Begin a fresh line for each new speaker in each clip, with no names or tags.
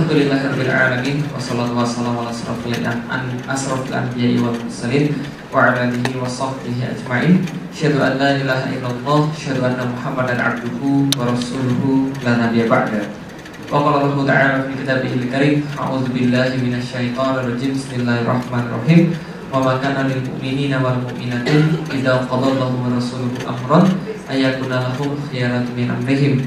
Alhamdulillahirabbil alamin wassalatu wassalamu ala asrofil anbiya'i wal mursalin wa ala alihi wa sahbihi ajma'in. Asyhadu an la ilaha illallah, asyhadu anna Muhammadan abduhu wa rasuluhu la nabiyya ba'da. Wa qala Allah ta'ala fi kitabihil karim, a'udzu billahi minasyaitonir rajim. Bismillahirrahmanirrahim. Wa ma kana lil mu'minina wal mu'minatin idza qadallahu wa rasuluhu amran ayyakuna lahum khiyaratu min amrihim.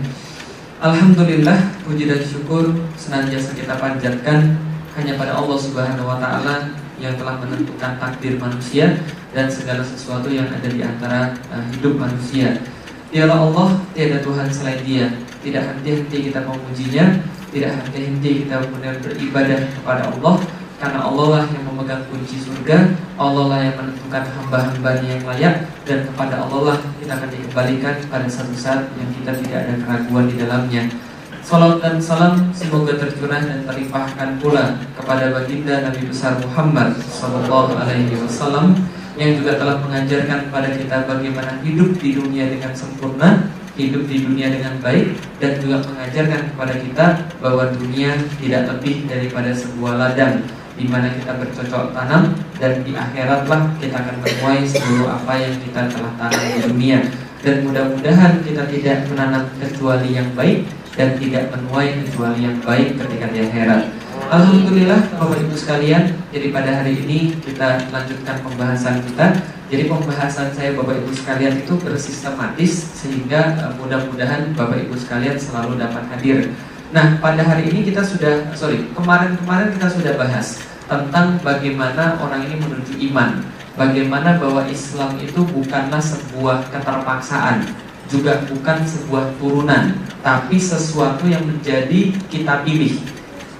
Alhamdulillah, puji dan syukur senantiasa kita panjatkan hanya pada Allah Subhanahu wa taala yang telah menentukan takdir manusia dan segala sesuatu yang ada di antara hidup manusia. Dialah Allah, tiada Tuhan selain Dia. Tidak henti-henti kita memujinya, tidak henti-henti kita benar beribadah kepada Allah, karena Allah lah yang memegang kunci surga, Allah lah yang menentukan hamba-hambanya yang layak, dan kepada Allah lah kita akan dikembalikan pada satu saat yang kita tidak ada keraguan di dalamnya. Salam dan salam semoga tercurah dan terlimpahkan pula kepada baginda Nabi besar Muhammad sallallahu alaihi wasallam yang juga telah mengajarkan kepada kita bagaimana hidup di dunia dengan sempurna, hidup di dunia dengan baik, dan juga mengajarkan kepada kita bahwa dunia tidak lebih daripada sebuah ladang di mana kita bercocok tanam, dan di akhiratlah kita akan menuai seluruh apa yang kita telah tanam di dunia. Dan mudah-mudahan kita tidak menanam kecuali yang baik dan tidak menuai kecuali yang baik ketika di akhirat. Alhamdulillah Bapak Ibu sekalian, jadi pada hari ini kita lanjutkan pembahasan kita. Jadi pembahasan saya Bapak Ibu sekalian itu bersistematis sehingga mudah-mudahan Bapak Ibu sekalian selalu dapat hadir. Nah, pada hari ini kita kemarin kita sudah bahas tentang bagaimana orang ini menuju iman, bagaimana bahwa Islam itu bukanlah sebuah keterpaksaan, juga bukan sebuah turunan, tapi sesuatu yang menjadi kita pilih.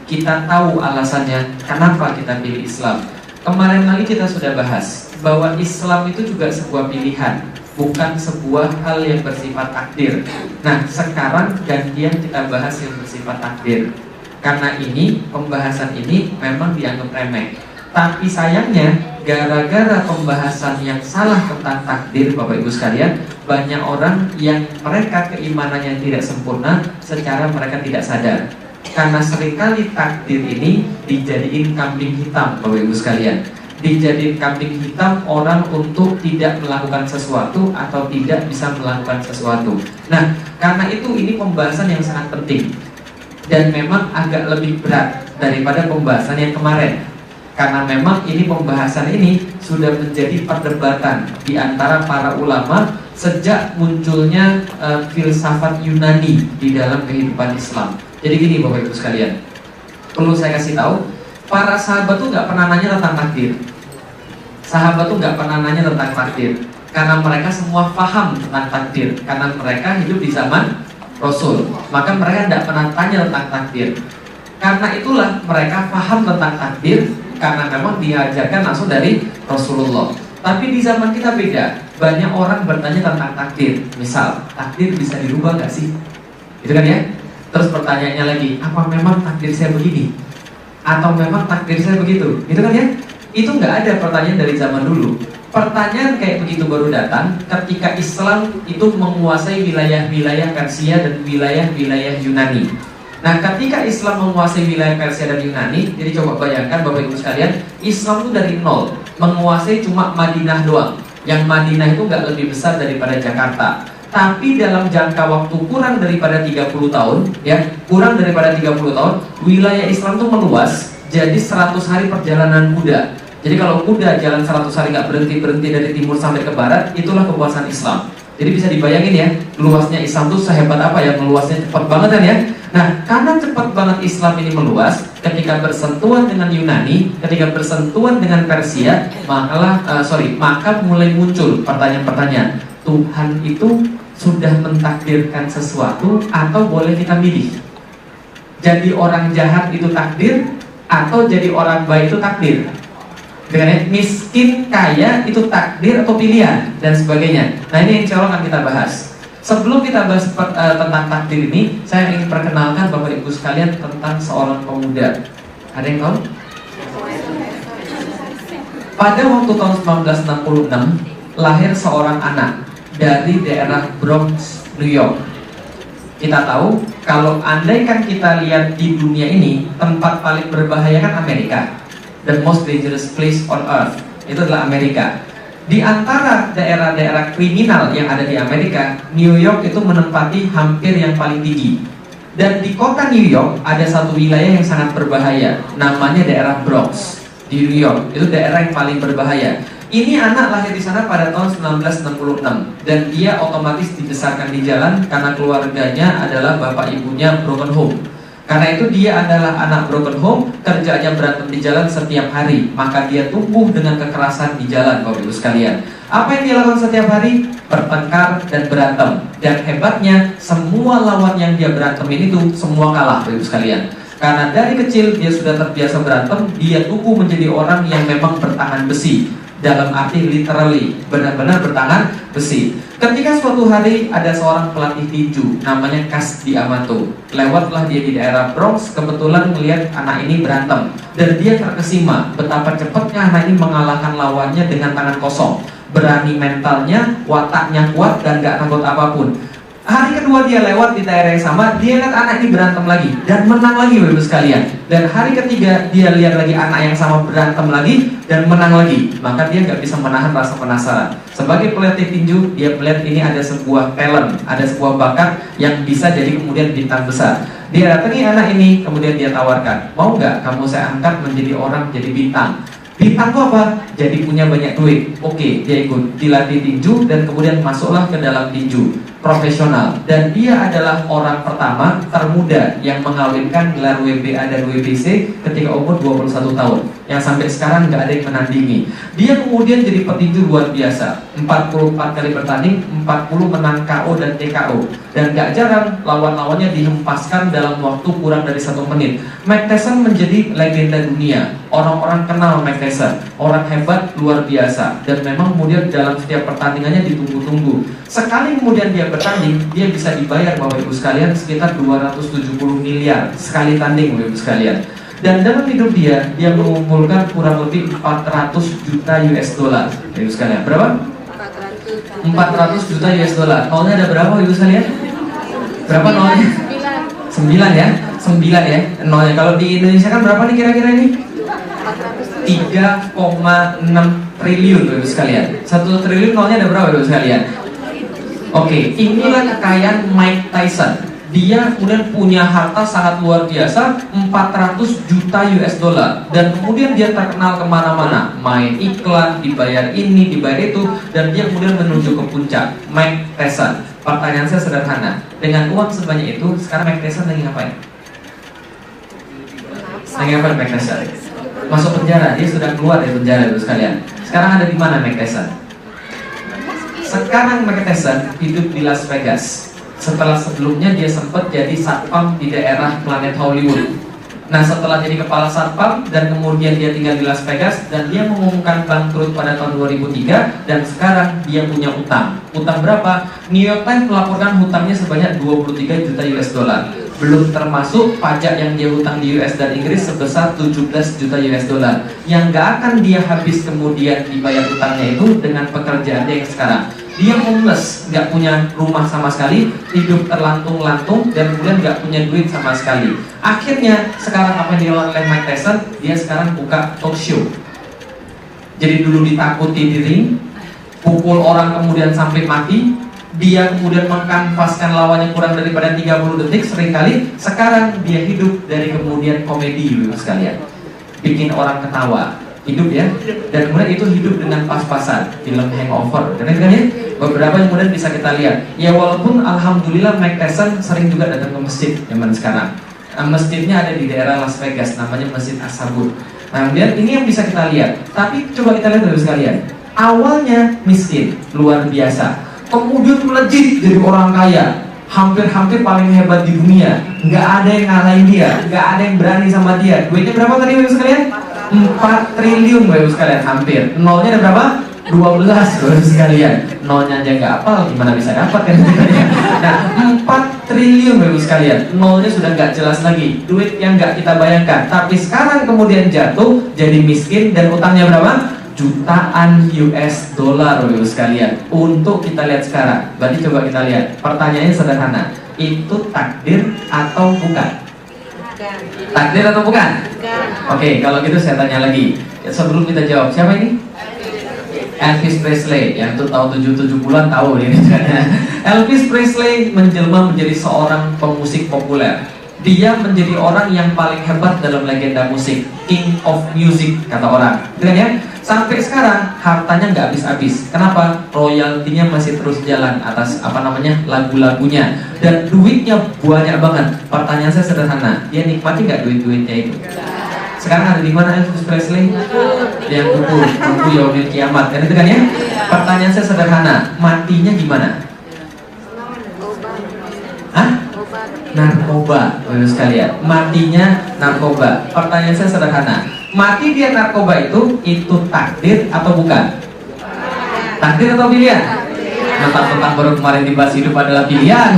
Kita tahu alasannya kenapa kita pilih Islam. Kemarin lagi kita sudah bahas bahwa Islam itu juga sebuah pilihan, bukan sebuah hal yang bersifat takdir. Nah, sekarang gantian kita bahas yang bersifat takdir. Karena ini, pembahasan ini memang dianggap remeh. Tapi sayangnya, gara-gara pembahasan yang salah tentang takdir, Bapak Ibu sekalian, banyak orang yang mereka keimanannya tidak sempurna secara mereka tidak sadar. Karena seringkali takdir ini dijadiin kambing hitam, Bapak Ibu sekalian. Dijadiin kambing hitam orang untuk tidak melakukan sesuatu atau tidak bisa melakukan sesuatu. Nah, karena itu ini pembahasan yang sangat penting dan memang agak lebih berat daripada pembahasan yang kemarin. Karena memang ini pembahasan ini sudah menjadi perdebatan di antara para ulama sejak munculnya filsafat Yunani di dalam kehidupan Islam. Jadi gini Bapak Ibu sekalian, perlu saya kasih tahu, para sahabat tuh nggak pernah nanya tentang takdir. Sahabat tuh nggak pernah nanya tentang takdir, karena mereka semua paham tentang takdir, karena mereka hidup di zaman Rasul. Maka mereka tidak pernah tanya tentang takdir. Karena itulah mereka paham tentang takdir, karena memang diajarkan langsung dari Rasulullah. Tapi di zaman kita beda, banyak orang bertanya tentang takdir. Misal, takdir bisa dirubah nggak sih? Gitu kan ya? Terus pertanyaannya lagi, apa memang takdir saya begini? Atau memang takdir saya begitu? Gitu kan ya? Itu nggak ada pertanyaan dari zaman dulu. Pertanyaan kayak begitu baru datang ketika Islam itu menguasai wilayah-wilayah Persia dan wilayah-wilayah Yunani. Nah, ketika Islam menguasai wilayah Persia dan Yunani, jadi coba bayangkan Bapak Ibu sekalian, Islam itu dari nol, menguasai cuma Madinah doang. Yang Madinah itu nggak lebih besar daripada Jakarta. Tapi dalam jangka waktu kurang daripada 30 tahun, ya, kurang daripada 30 tahun, wilayah Islam itu meluas jadi 100 hari perjalanan kuda. Jadi kalau kuda jalan 100 hari nggak berhenti-berhenti dari timur sampai ke barat, itulah kekuasaan Islam. Jadi bisa dibayangin ya, luasnya Islam itu sehebat apa ya, meluasnya cepat banget kan ya. Nah, karena cepat banget Islam ini meluas, ketika bersentuhan dengan Yunani, ketika bersentuhan dengan Persia, maka mulai muncul pertanyaan-pertanyaan. Tuhan itu sudah mentakdirkan sesuatu atau boleh kita milih? Jadi orang jahat itu takdir atau jadi orang baik itu takdir? Dengan miskin, kaya itu takdir atau pilihan dan sebagainya. Nah, ini insya Allah akan kita bahas. Sebelum kita bahas tentang takdir ini, saya ingin perkenalkan Bapak Ibu sekalian tentang seorang pemuda. Ada yang tahu? Pada waktu tahun 1966 lahir seorang anak dari daerah Bronx, New York. Kita tahu kalau andaikan kita lihat di dunia ini, tempat paling berbahaya kan Amerika. The most dangerous place on earth itu adalah Amerika. Di antara daerah-daerah kriminal yang ada di Amerika, New York itu menempati hampir yang paling tinggi. Dan di kota New York ada satu wilayah yang sangat berbahaya, namanya daerah Bronx di New York. Itu daerah yang paling berbahaya. Ini anak lahir di sana pada tahun 1966 dan dia otomatis dibesarkan di jalan karena keluarganya adalah bapak ibunya broken home. Karena itu dia adalah anak broken home, kerjanya berantem di jalan setiap hari, maka dia tumbuh dengan kekerasan di jalan, Bapak Ibu sekalian. Apa yang dia lakukan setiap hari? Bertengkar dan berantem. Dan hebatnya, semua lawan yang dia berantemin itu semua kalah, Bapak Ibu sekalian. Karena dari kecil dia sudah terbiasa berantem, dia tumbuh menjadi orang yang memang bertangan besi. Dalam arti literally, benar-benar bertangan besi. Ketika suatu hari ada seorang pelatih tinju namanya Kasdi Amato, lewatlah dia di daerah Bronx, kebetulan melihat anak ini berantem dan dia terkesima betapa cepatnya anak ini mengalahkan lawannya dengan tangan kosong. Berani mentalnya, wataknya kuat dan gak takut apapun. Hari kedua dia lewat di daerah yang sama, dia lihat anak ini berantem lagi dan menang lagi, Bapak sekalian. Dan hari ketiga dia lihat lagi anak yang sama berantem lagi dan menang lagi. Maka dia nggak bisa menahan rasa penasaran. Sebagai pelatih tinju, dia melihat ini ada sebuah talent, ada sebuah bakat yang bisa jadi kemudian bintang besar. Dia datangi anak ini, kemudian dia tawarkan, mau nggak kamu saya angkat menjadi orang jadi bintang? Bintang itu apa? Jadi punya banyak duit. Oke, dia ikut dilatih tinju dan kemudian masuklah ke dalam tinju profesional. Dan dia adalah orang pertama termuda yang mengawinkan gelar WBA dan WBC ketika umur 21 tahun. Yang sampai sekarang nggak ada yang menandingi. Dia kemudian jadi petinju luar biasa. 44 kali bertanding, 40 menang KO dan TKO. Dan gak jarang lawan-lawannya dihempaskan dalam waktu kurang dari 1 menit. Mike Tyson menjadi legenda dunia. Orang-orang kenal Mike Tyson, orang hebat luar biasa. Dan memang kemudian dalam setiap pertandingannya ditunggu-tunggu. Sekali kemudian dia bertanding, dia bisa dibayar Bapak Ibu sekalian sekitar 270 miliar sekali tanding, Bapak Ibu sekalian. Dan dalam hidup dia mengumpulkan kurang lebih 400 juta US dollar, Bapak Ibu sekalian. Berapa? 400 juta US dollar. Nolnya ada berapa, Ibu sekalian? Berapa nolnya? 9 ya? 9 ya nolnya. Kalau di Indonesia kan berapa nih kira-kira ini? 3,6 triliun, Ibu sekalian. 1 triliun nolnya ada berapa, Ibu sekalian? Oke, inilah kekayaan Mike Tyson. Dia kemudian punya harta sangat luar biasa, 400 juta US dollar. Dan kemudian dia terkenal kemana-mana, main iklan, dibayar ini, dibayar itu. Dan dia kemudian menuju ke puncak. Mike Tyson, pertanyaan saya sederhana, dengan uang sebanyak itu, sekarang Mike Tyson lagi ngapain? Lagi ngapain Mike Tyson? Masuk penjara, dia sudah keluar dari penjara, Ibu sekalian. Sekarang ada di mana Mike Tyson? Sekarang Mike Tyson hidup di Las Vegas. Setelah sebelumnya dia sempat jadi satpam di daerah Planet Hollywood. Nah, setelah jadi kepala satpam dan kemudian dia tinggal di Las Vegas dan dia mengumumkan bangkrut pada tahun 2003 dan sekarang dia punya utang. Utang berapa? New York Times melaporkan hutangnya sebanyak 23 juta US dollar. Belum termasuk pajak yang dia hutang di US dan Inggris sebesar 17 juta US dollar. Yang gak akan dia habis kemudian dibayar utangnya itu dengan pekerjaannya yang sekarang. Dia homeless, nggak punya rumah sama sekali, hidup terlantung-lantung dan kemudian nggak punya duit sama sekali. Akhirnya sekarang apa yang dilakukan oleh Mike Tyson? Dia sekarang buka talk show. Jadi dulu ditakuti di ring, pukul orang kemudian sampai mati. Dia kemudian mengkanvaskan lawannya kurang daripada 30 detik seringkali. Sekarang dia hidup dari kemudian komedi, Ibu sekalian, bikin orang ketawa. Hidup ya, dan kemudian itu hidup dengan pas-pasan. Film Hangover, kan ya? Beberapa yang kemudian bisa kita lihat. Ya walaupun alhamdulillah Mike Tyson sering juga datang ke masjid zaman sekarang. Masjidnya ada di daerah Las Vegas, namanya Masjid As-Sabur. Nah, kemudian ini yang bisa kita lihat. Tapi coba kita lihat dulu sekalian. Awalnya miskin, luar biasa. Kemudian melejit jadi orang kaya. Hampir-hampir paling hebat di dunia. Nggak ada yang ngalahin dia, nggak ada yang berani sama dia. Duitnya berapa tadi Bapak sekalian? 4 triliun Bapak sekalian, hampir. Nolnya ada berapa? 12 Bapak sekalian. Nolnya aja nggak hafal, gimana bisa dapat kan? Nah, 4 triliun Bapak sekalian. Nolnya sudah nggak jelas lagi. Duit yang nggak kita bayangkan. Tapi sekarang kemudian jatuh jadi miskin dan utangnya berapa? jutaan US dollar Bapak Ibu sekalian. Untuk kita lihat sekarang. Berarti coba kita lihat. Pertanyaannya sederhana. Itu takdir atau bukan? Bukan. Takdir atau bukan? Bukan. Oke, kalau gitu saya tanya lagi. Sebelum kita jawab, siapa ini? Elvis Presley, yang tuh tahun 77-an tahu ini. Elvis Presley menjelma menjadi seorang pemusik populer. Dia menjadi orang yang paling hebat dalam legenda musik, King of Music kata orang. Gitu ya? Sampai sekarang hartanya nggak habis-habis. Kenapa? Royaltinya masih terus jalan atas lagu-lagunya, dan duitnya banyak banget. Pertanyaan saya sederhana, dia nikmati nggak duit-duitnya itu? Sekarang ada di mana Elvis Presley? Yang kubur, tunggu yaumil kiamat, kan itu kan ya? Pertanyaan saya sederhana, matinya gimana? Hah? Narkoba, Bapak sekalian. Matinya narkoba. Pertanyaan saya sederhana, mati dia narkoba itu takdir atau bukan? Takdir atau pilihan? Tentang baru kemarin dibahas hidup adalah pilihan.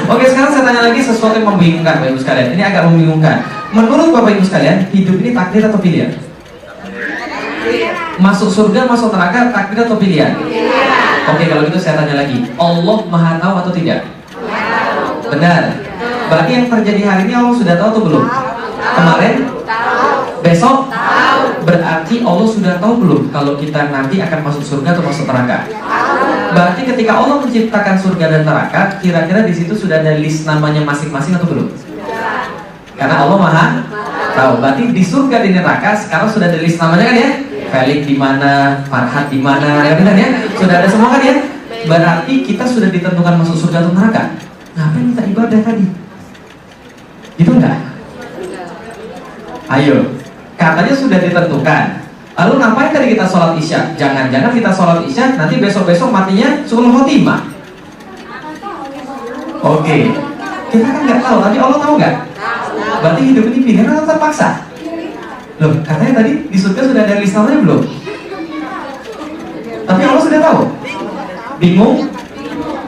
Oke, sekarang saya tanya lagi sesuatu yang membingungkan Bapak Ibu sekalian. Ini agak membingungkan. Menurut Bapak Ibu sekalian, hidup ini takdir atau pilihan? Masuk surga, masuk neraka, takdir atau pilihan? Oke, kalau gitu saya tanya lagi. Allah Maha tahu atau tidak? Benar. Berarti yang terjadi hari ini Allah sudah tahu atau belum? Kemarin? Besok? Berarti Allah sudah tahu belum kalau kita nanti akan masuk surga atau masuk neraka? Berarti ketika Allah menciptakan surga dan neraka, kira-kira di situ sudah ada list namanya masing-masing atau belum? Karena Allah Maha tahu. Berarti di surga di neraka sekarang sudah ada list namanya kan ya? Felix di mana, Farhat di mana, ya benar ya? Sudah ada semua kan ya? Berarti kita sudah ditentukan masuk surga atau neraka. Ngapain kita ibadah tadi? Gitu enggak? Ayo, katanya sudah ditentukan. Lalu ngapain tadi kita sholat isya? Jangan-jangan kita sholat isya nanti besok-besok matinya suul khotimah. Oke, kita kan nggak tahu, tapi Allah tahu nggak? Berarti hidup ini pilihan atau terpaksa? Loh, katanya tadi di surga sudah ada list namanya belum? Tapi Allah sudah tahu. Bingung?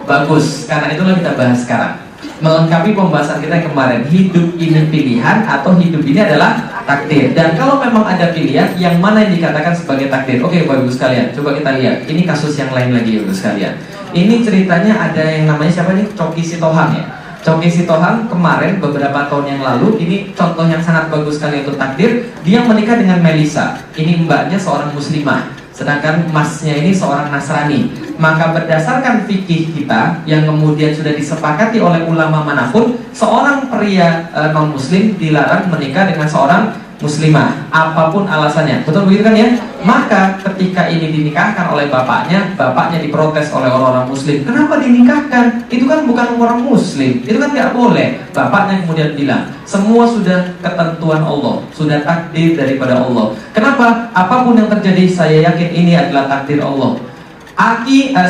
Bagus, karena itulah kita bahas sekarang. Melengkapi pembahasan kita yang kemarin, hidup ini pilihan atau hidup ini adalah takdir. Dan kalau memang ada pilihan, yang mana yang dikatakan sebagai takdir? Oke Bapak Ibu sekalian, coba kita lihat. Ini kasus yang lain lagi Bapak Ibu sekalian. Ini ceritanya ada yang namanya siapa nih? Choky Sitohang ya. Choky Sitohang kemarin beberapa tahun yang lalu, ini contoh yang sangat bagus sekali untuk takdir. Dia menikah dengan Melisa. Ini mbaknya seorang muslimah, sedangkan masnya ini seorang Nasrani. Maka berdasarkan fikih kita yang kemudian sudah disepakati oleh ulama manapun, seorang pria non-muslim dilarang menikah dengan seorang muslimah, apapun alasannya. Betul begitu kan ya? Maka ketika ini dinikahkan oleh bapaknya diprotes oleh orang-orang muslim. Kenapa dinikahkan? Itu kan bukan orang muslim, itu kan nggak boleh. Bapaknya kemudian bilang, semua sudah ketentuan Allah, sudah takdir daripada Allah. Kenapa? Apapun yang terjadi, saya yakin ini adalah takdir Allah.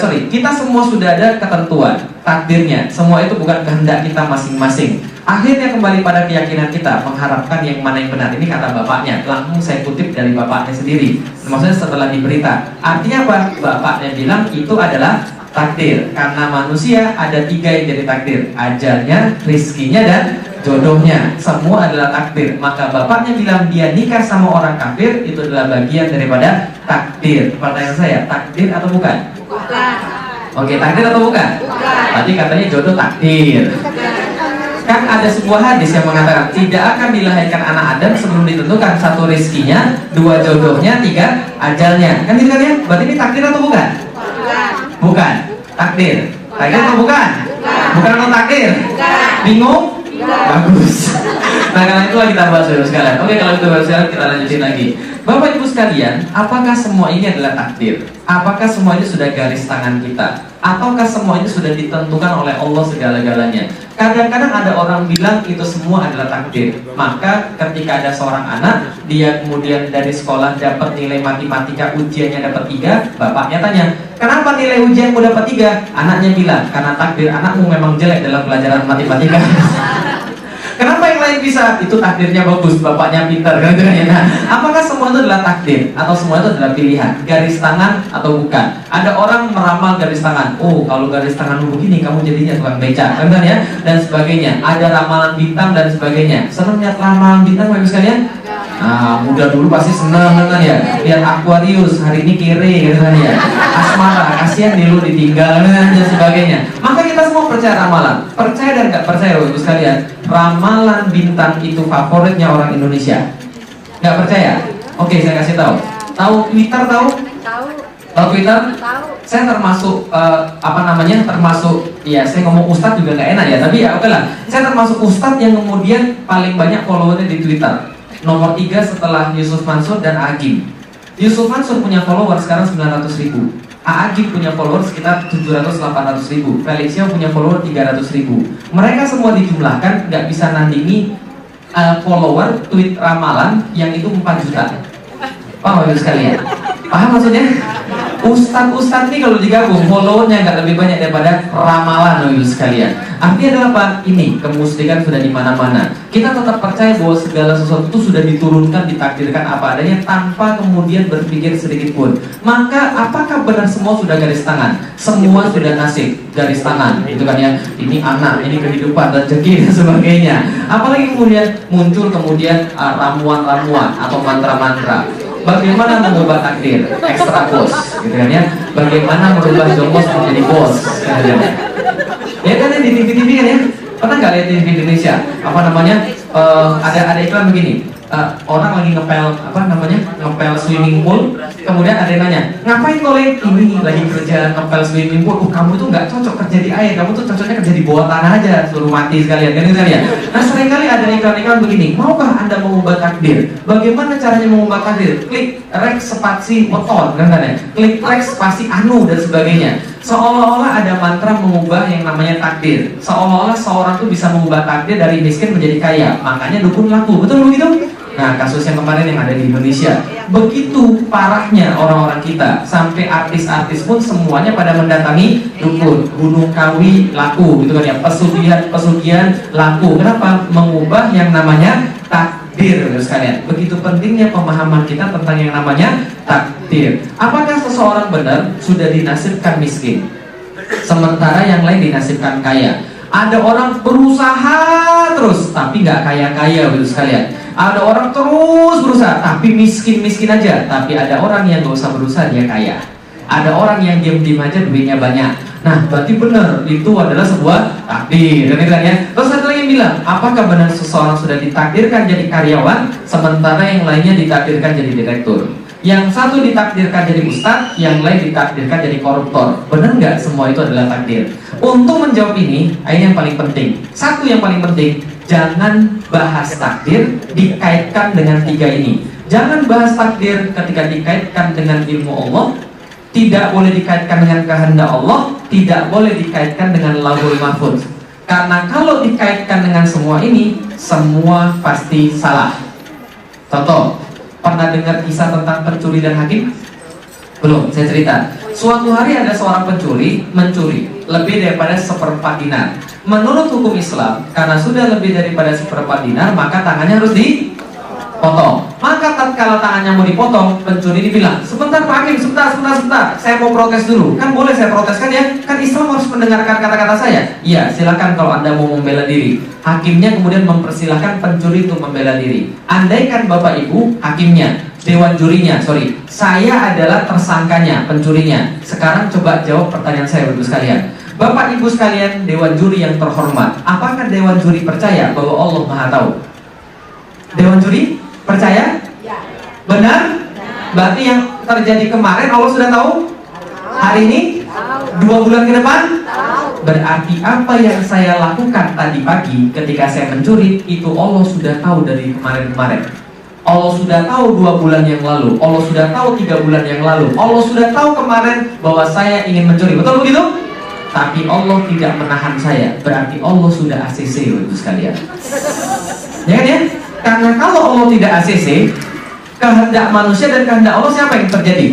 Kita semua sudah ada ketentuan takdirnya. Semua itu bukan kehendak kita masing-masing. Akhirnya kembali pada keyakinan kita, mengharapkan yang mana yang benar. Ini kata bapaknya, langsung saya kutip dari bapaknya sendiri. Maksudnya setelah diberita. Artinya apa? Bapaknya bilang itu adalah takdir. Karena manusia ada 3 yang jadi takdir: ajalnya, rizkinya, dan jodohnya. Semua adalah takdir. Maka bapaknya bilang dia nikah sama orang kafir, itu adalah bagian daripada takdir. Pertanyaan saya, takdir atau bukan? Bukan. Oke, takdir atau bukan? Bukan. Tadi katanya jodoh takdir. Kan ada sebuah hadis yang mengatakan tidak akan dilahirkan anak Adam sebelum ditentukan 1 rizkinya, 2 jodohnya, 3 ajalnya. Kan gitu kan ya? Berarti ini takdir atau bukan? Bukan. Bukan. Takdir. Takdir atau bukan? Bukan atau takdir? Bingung? Bagus. Nah, karena itulah kita bahas dulu sekalian. Oke, kalau itu bahas sekalian, kita lanjutin lagi. Bapak Ibu sekalian, apakah semua ini adalah takdir? Apakah semua ini sudah garis tangan kita? Ataukah semua ini sudah ditentukan oleh Allah segala-galanya? Kadang-kadang ada orang bilang itu semua adalah takdir. Maka ketika ada seorang anak, dia kemudian dari sekolah dapat nilai matematika, ujiannya dapat 3, bapaknya tanya, kenapa nilai ujianmu dapat 3? Anaknya bilang, karena takdir anakmu memang jelek dalam pelajaran matematika. Kenapa yang lain bisa? Itu takdirnya bagus, bapaknya pintar kan? Nah, apakah semua itu adalah takdir atau semua itu adalah pilihan? Garis tangan atau bukan? Ada orang meramal garis tangan. Oh, kalau garis tanganmu begini, kamu jadinya tukang beca, kan ya? Dan sebagainya. Ada ramalan bintang dan sebagainya. Senang lihat ramalan bintang, bagus sekalian? Nah, muda dulu pasti seneng kan ya, lihat Aquarius hari ini kere gitu kan ya, asmara kasihan dulu ditinggal dan sebagainya. Maka kita semua percaya ramalan, percaya dan nggak percaya ibu sekalian, ramalan bintang itu favoritnya orang Indonesia. Nggak percaya? Oke, saya kasih tahu. Tahu Twitter tahu? Tahu Twitter? Tahu. Saya termasuk termasuk ya, saya ngomong ustadz juga nggak enak ya, tapi ya oke lah. Saya termasuk ustadz yang kemudian paling banyak followernya di Twitter. Nomor 3 setelah Yusuf Mansur dan Agim. Yusuf Mansur punya follower sekarang 900.000. Agim punya follower sekitar 700-800.000. Felixia punya follower 300.000. Mereka semua dijumlahkan nggak bisa nandingi follower tweet ramalan yang itu 4 juta. Paham itu sekalian? Paham maksudnya? Ustadz nih kalau digabung followernya nggak lebih banyak daripada ramalan ibu sekalian. Artinya adalah apa? Ini kemusyrikan sudah di mana-mana. Kita tetap percaya bahwa segala sesuatu itu sudah diturunkan, ditakdirkan apa adanya tanpa kemudian berpikir sedikit pun. Maka apakah benar semua sudah garis tangan? Semua sudah nasib garis tangan, gitu kan ya? Ini anak, ini kehidupan, rezeki dan sebagainya. Apalagi kemudian muncul ramuan-ramuan atau mantra-mantra. Bagaimana mengubah takdir, ekstra bos, gitu kan ya? Bagaimana merubah jongos menjadi bos, ya kan ya, di TV-TV kan ya? Pernah nggak lihat di TV Indonesia? Apa namanya? Ada iklan begini. Orang lagi ngepel swimming pool, kemudian ada yang nanya, ngapain kolek? Ini lagi kerja ngepel swimming pool. Kamu tuh nggak cocok kerja di air, kamu tuh cocoknya kerja di bawah tanah aja, suruh mati sekalian, kan ya? Nah, seringkali ada iklan-iklan begini, maukah Anda mengubah takdir? Bagaimana caranya mengubah takdir? Klik rek spasi motor, kan ya? Klik rek spasi anu dan sebagainya. Seolah-olah ada mantra mengubah yang namanya takdir. Seolah-olah seorang tuh bisa mengubah takdir dari miskin menjadi kaya. Makanya dukun laku, betul begitu? Nah, kasus yang kemarin yang ada di Indonesia, begitu parahnya orang-orang kita, sampai artis-artis pun semuanya pada mendatangi dukun. Gunung Kawi laku, gitu kan ya, pesugihan laku. Kenapa? Mengubah yang namanya takdir, sekalian. Begitu pentingnya pemahaman kita tentang yang namanya takdir. Apakah seseorang benar sudah dinasibkan miskin, sementara yang lain dinasibkan kaya? Ada orang berusaha terus tapi nggak kaya-kaya, begitu sekalian. Ada orang terus berusaha tapi miskin-miskin aja. Tapi ada orang yang nggak usah berusaha dia kaya. Ada orang yang diam-diam aja duitnya banyak. Nah, berarti benar itu adalah sebuah takdir, kan ya? Terus satu lagi yang bilang, apakah benar seseorang sudah ditakdirkan jadi karyawan, sementara yang lainnya ditakdirkan jadi direktur? Yang satu ditakdirkan jadi ustadz, yang lain ditakdirkan jadi koruptor. Benar nggak semua itu adalah takdir? Untuk menjawab ini yang paling penting. Satu yang paling penting, jangan bahas takdir dikaitkan dengan 3 ini. Jangan bahas takdir ketika dikaitkan dengan ilmu Allah. Tidak boleh dikaitkan dengan kehendak Allah, tidak boleh dikaitkan dengan Lauhul Mahfuz. Karena kalau dikaitkan dengan semua ini, semua pasti salah. Contoh, pernah dengar kisah tentang pencuri dan hakim? Belum, saya cerita. Suatu hari ada seorang pencuri mencuri lebih daripada 1/4 dinar. Menurut hukum Islam, karena sudah lebih daripada 1/4 dinar, maka tangannya harus dipotong. Maka tatkala tangannya mau dipotong, pencuri dibilang, sebentar Pak Hakim, sebentar, saya mau protes dulu. Kan boleh saya protes kan ya? Kan Islam harus mendengarkan kata-kata saya. Iya, silakan kalau Anda mau membela diri. Hakimnya kemudian mempersilahkan pencuri untuk membela diri. Andaikan Bapak Ibu hakimnya, dewan jurinya, saya adalah tersangkanya, pencurinya. Sekarang coba jawab pertanyaan saya, Bapak Ibu sekalian. Bapak Ibu sekalian, dewan juri yang terhormat, apakah dewan juri percaya bahwa Allah Maha Tahu? Dewan juri percaya? Benar? Berarti yang terjadi kemarin Allah sudah tahu? Hari ini? 2 bulan ke depan? Berarti apa yang saya lakukan tadi pagi ketika saya mencuri, itu Allah sudah tahu dari kemarin-kemarin. Allah sudah tahu 2 bulan yang lalu, Allah sudah tahu 3 bulan yang lalu, Allah sudah tahu kemarin bahwa saya ingin mencuri. Betul begitu? Tapi Allah tidak menahan saya. Berarti Allah sudah ACC, Ibu sekalian. Ya kan ya? Karena kalau Allah tidak ACC, kehendak manusia dan kehendak Allah siapa yang terjadi?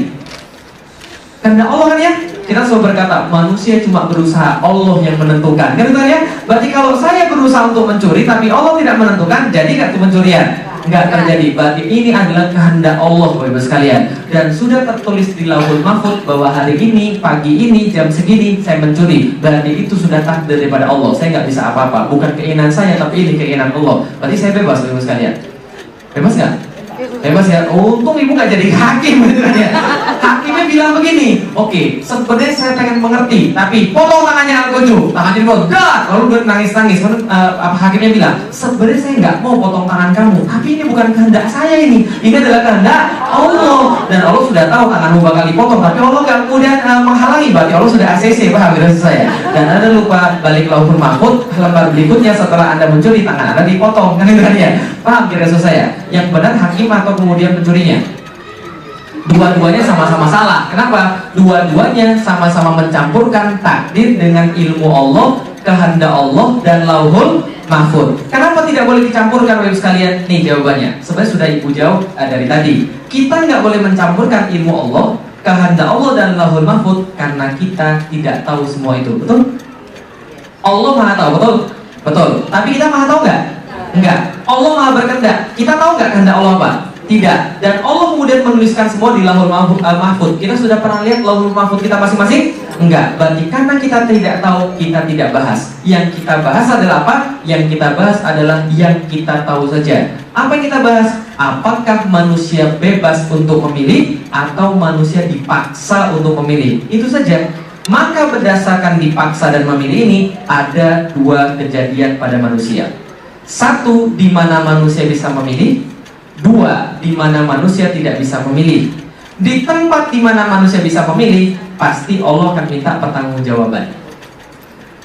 Kehendak Allah kan ya? Kita selalu berkata, manusia cuma berusaha, Allah yang menentukan. Kan ya? Berarti kalau saya berusaha untuk mencuri, tapi Allah tidak menentukan, jadi nggak tuh pencurian? Nggak terjadi. Berarti ini adalah kehendak Allah, Bapak Ibu sekalian. Dan sudah tertulis di Lauhul Mahfuz bahwa hari ini, pagi ini, jam segini saya mencuri. Berarti itu sudah takdir daripada Allah. Saya nggak bisa apa-apa. Bukan keinginan saya, tapi ini keinginan Allah. Berarti saya bebas, Bapak Ibu sekalian. Bebas nggak? Bebas ya. Untung ibu gak jadi hakim gitu kan ya. Hakimnya bilang begini, oke, sebenarnya saya pengen mengerti, tapi potong tangannya Al-Kojo. Tangannya dipotong, lalu dia nangis-nangis. Hakimnya bilang, sebenarnya saya nggak mau potong tangan kamu, tapi ini bukan kehendak saya ini adalah kehendak Allah. Dan Allah sudah tahu tanganmu bakal dipotong, tapi Allah nggak kemudian menghalangi. Berarti Allah sudah ACC, paham ya saya? Dan Anda lupa balik Lauhul Mahfuz, lembar berikutnya setelah Anda mencuri, tangan Anda dipotong, kan itu kan ya? Paham kira saya? Yang benar hakim atau kemudian pencurinya? Dua-duanya sama-sama salah. Kenapa? Dua-duanya sama-sama mencampurkan takdir dengan ilmu Allah, kehendak Allah, dan Lauhul Mahfuz. Kenapa tidak boleh dicampurkan, Bapak sekalian? Nih jawabannya. Sebenarnya sudah ibu jawab dari tadi. Kita nggak boleh mencampurkan ilmu Allah, kehendak Allah, dan Lauhul Mahfuz karena kita tidak tahu semua itu. Betul? Allah Maha tahu, betul? Betul. Tapi kita Maha tahu nggak? Enggak. Allah Maha berkehendak. Kita tahu nggak kehendak Allah apa? Tidak. Dan Allah kemudian menuliskan semua di Lauhul Mahfuz. Kita sudah pernah lihat Lauhul Mahfuz kita masing-masing? Enggak. Berarti karena kita tidak tahu, kita tidak bahas. Yang kita bahas adalah apa? Yang kita bahas adalah yang kita tahu saja. Apa yang kita bahas? Apakah manusia bebas untuk memilih atau manusia dipaksa untuk memilih? Itu saja. Maka berdasarkan dipaksa dan memilih ini, ada dua kejadian pada manusia. Satu, di mana manusia bisa memilih. Dua, di mana manusia tidak bisa memilih. Di tempat di mana manusia bisa memilih, pasti Allah akan minta pertanggungjawaban.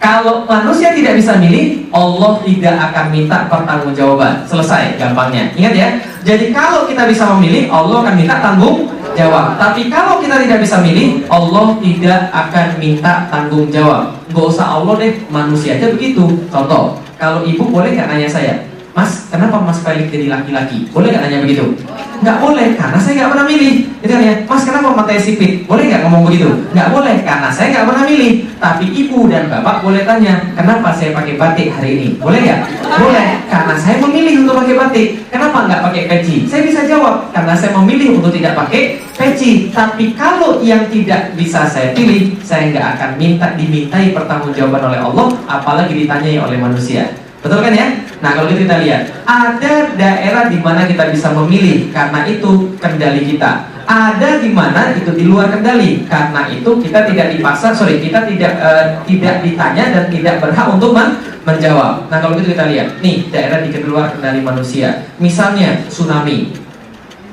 Kalau manusia tidak bisa milih, Allah tidak akan minta pertanggungjawaban. Selesai, gampangnya. Ingat ya. Jadi kalau kita bisa memilih, Allah akan minta tanggung jawab. Tapi kalau kita tidak bisa milih, Allah tidak akan minta tanggung jawab. Gak usah Allah deh, manusia aja begitu. Contoh, kalau ibu boleh nggak nanya saya, Mas, kenapa Mas Felix jadi laki-laki? Boleh nggak nanya begitu? Nggak boleh, karena saya nggak pernah milih. Itu kan ya, Mas, kenapa matanya sipit? Boleh nggak ngomong begitu? Nggak boleh, karena saya nggak pernah milih. Tapi ibu dan bapak boleh tanya, kenapa saya pakai batik hari ini? Boleh nggak? Boleh, karena saya memilih untuk pakai batik. Kenapa nggak pakai peci? Saya bisa jawab, karena saya memilih untuk tidak pakai peci. Tapi kalau yang tidak bisa saya pilih, saya nggak akan dimintai pertanggungjawaban oleh Allah, apalagi ditanyai oleh manusia. Betul kan ya? Nah kalau gitu kita lihat, ada daerah di mana kita bisa memilih, karena itu kendali kita. Ada di mana itu di luar kendali, karena itu kita tidak dipaksa, kita tidak ditanya dan tidak berhak untuk menjawab. Nah kalau gitu kita lihat, nih daerah di luar kendali manusia. Misalnya tsunami,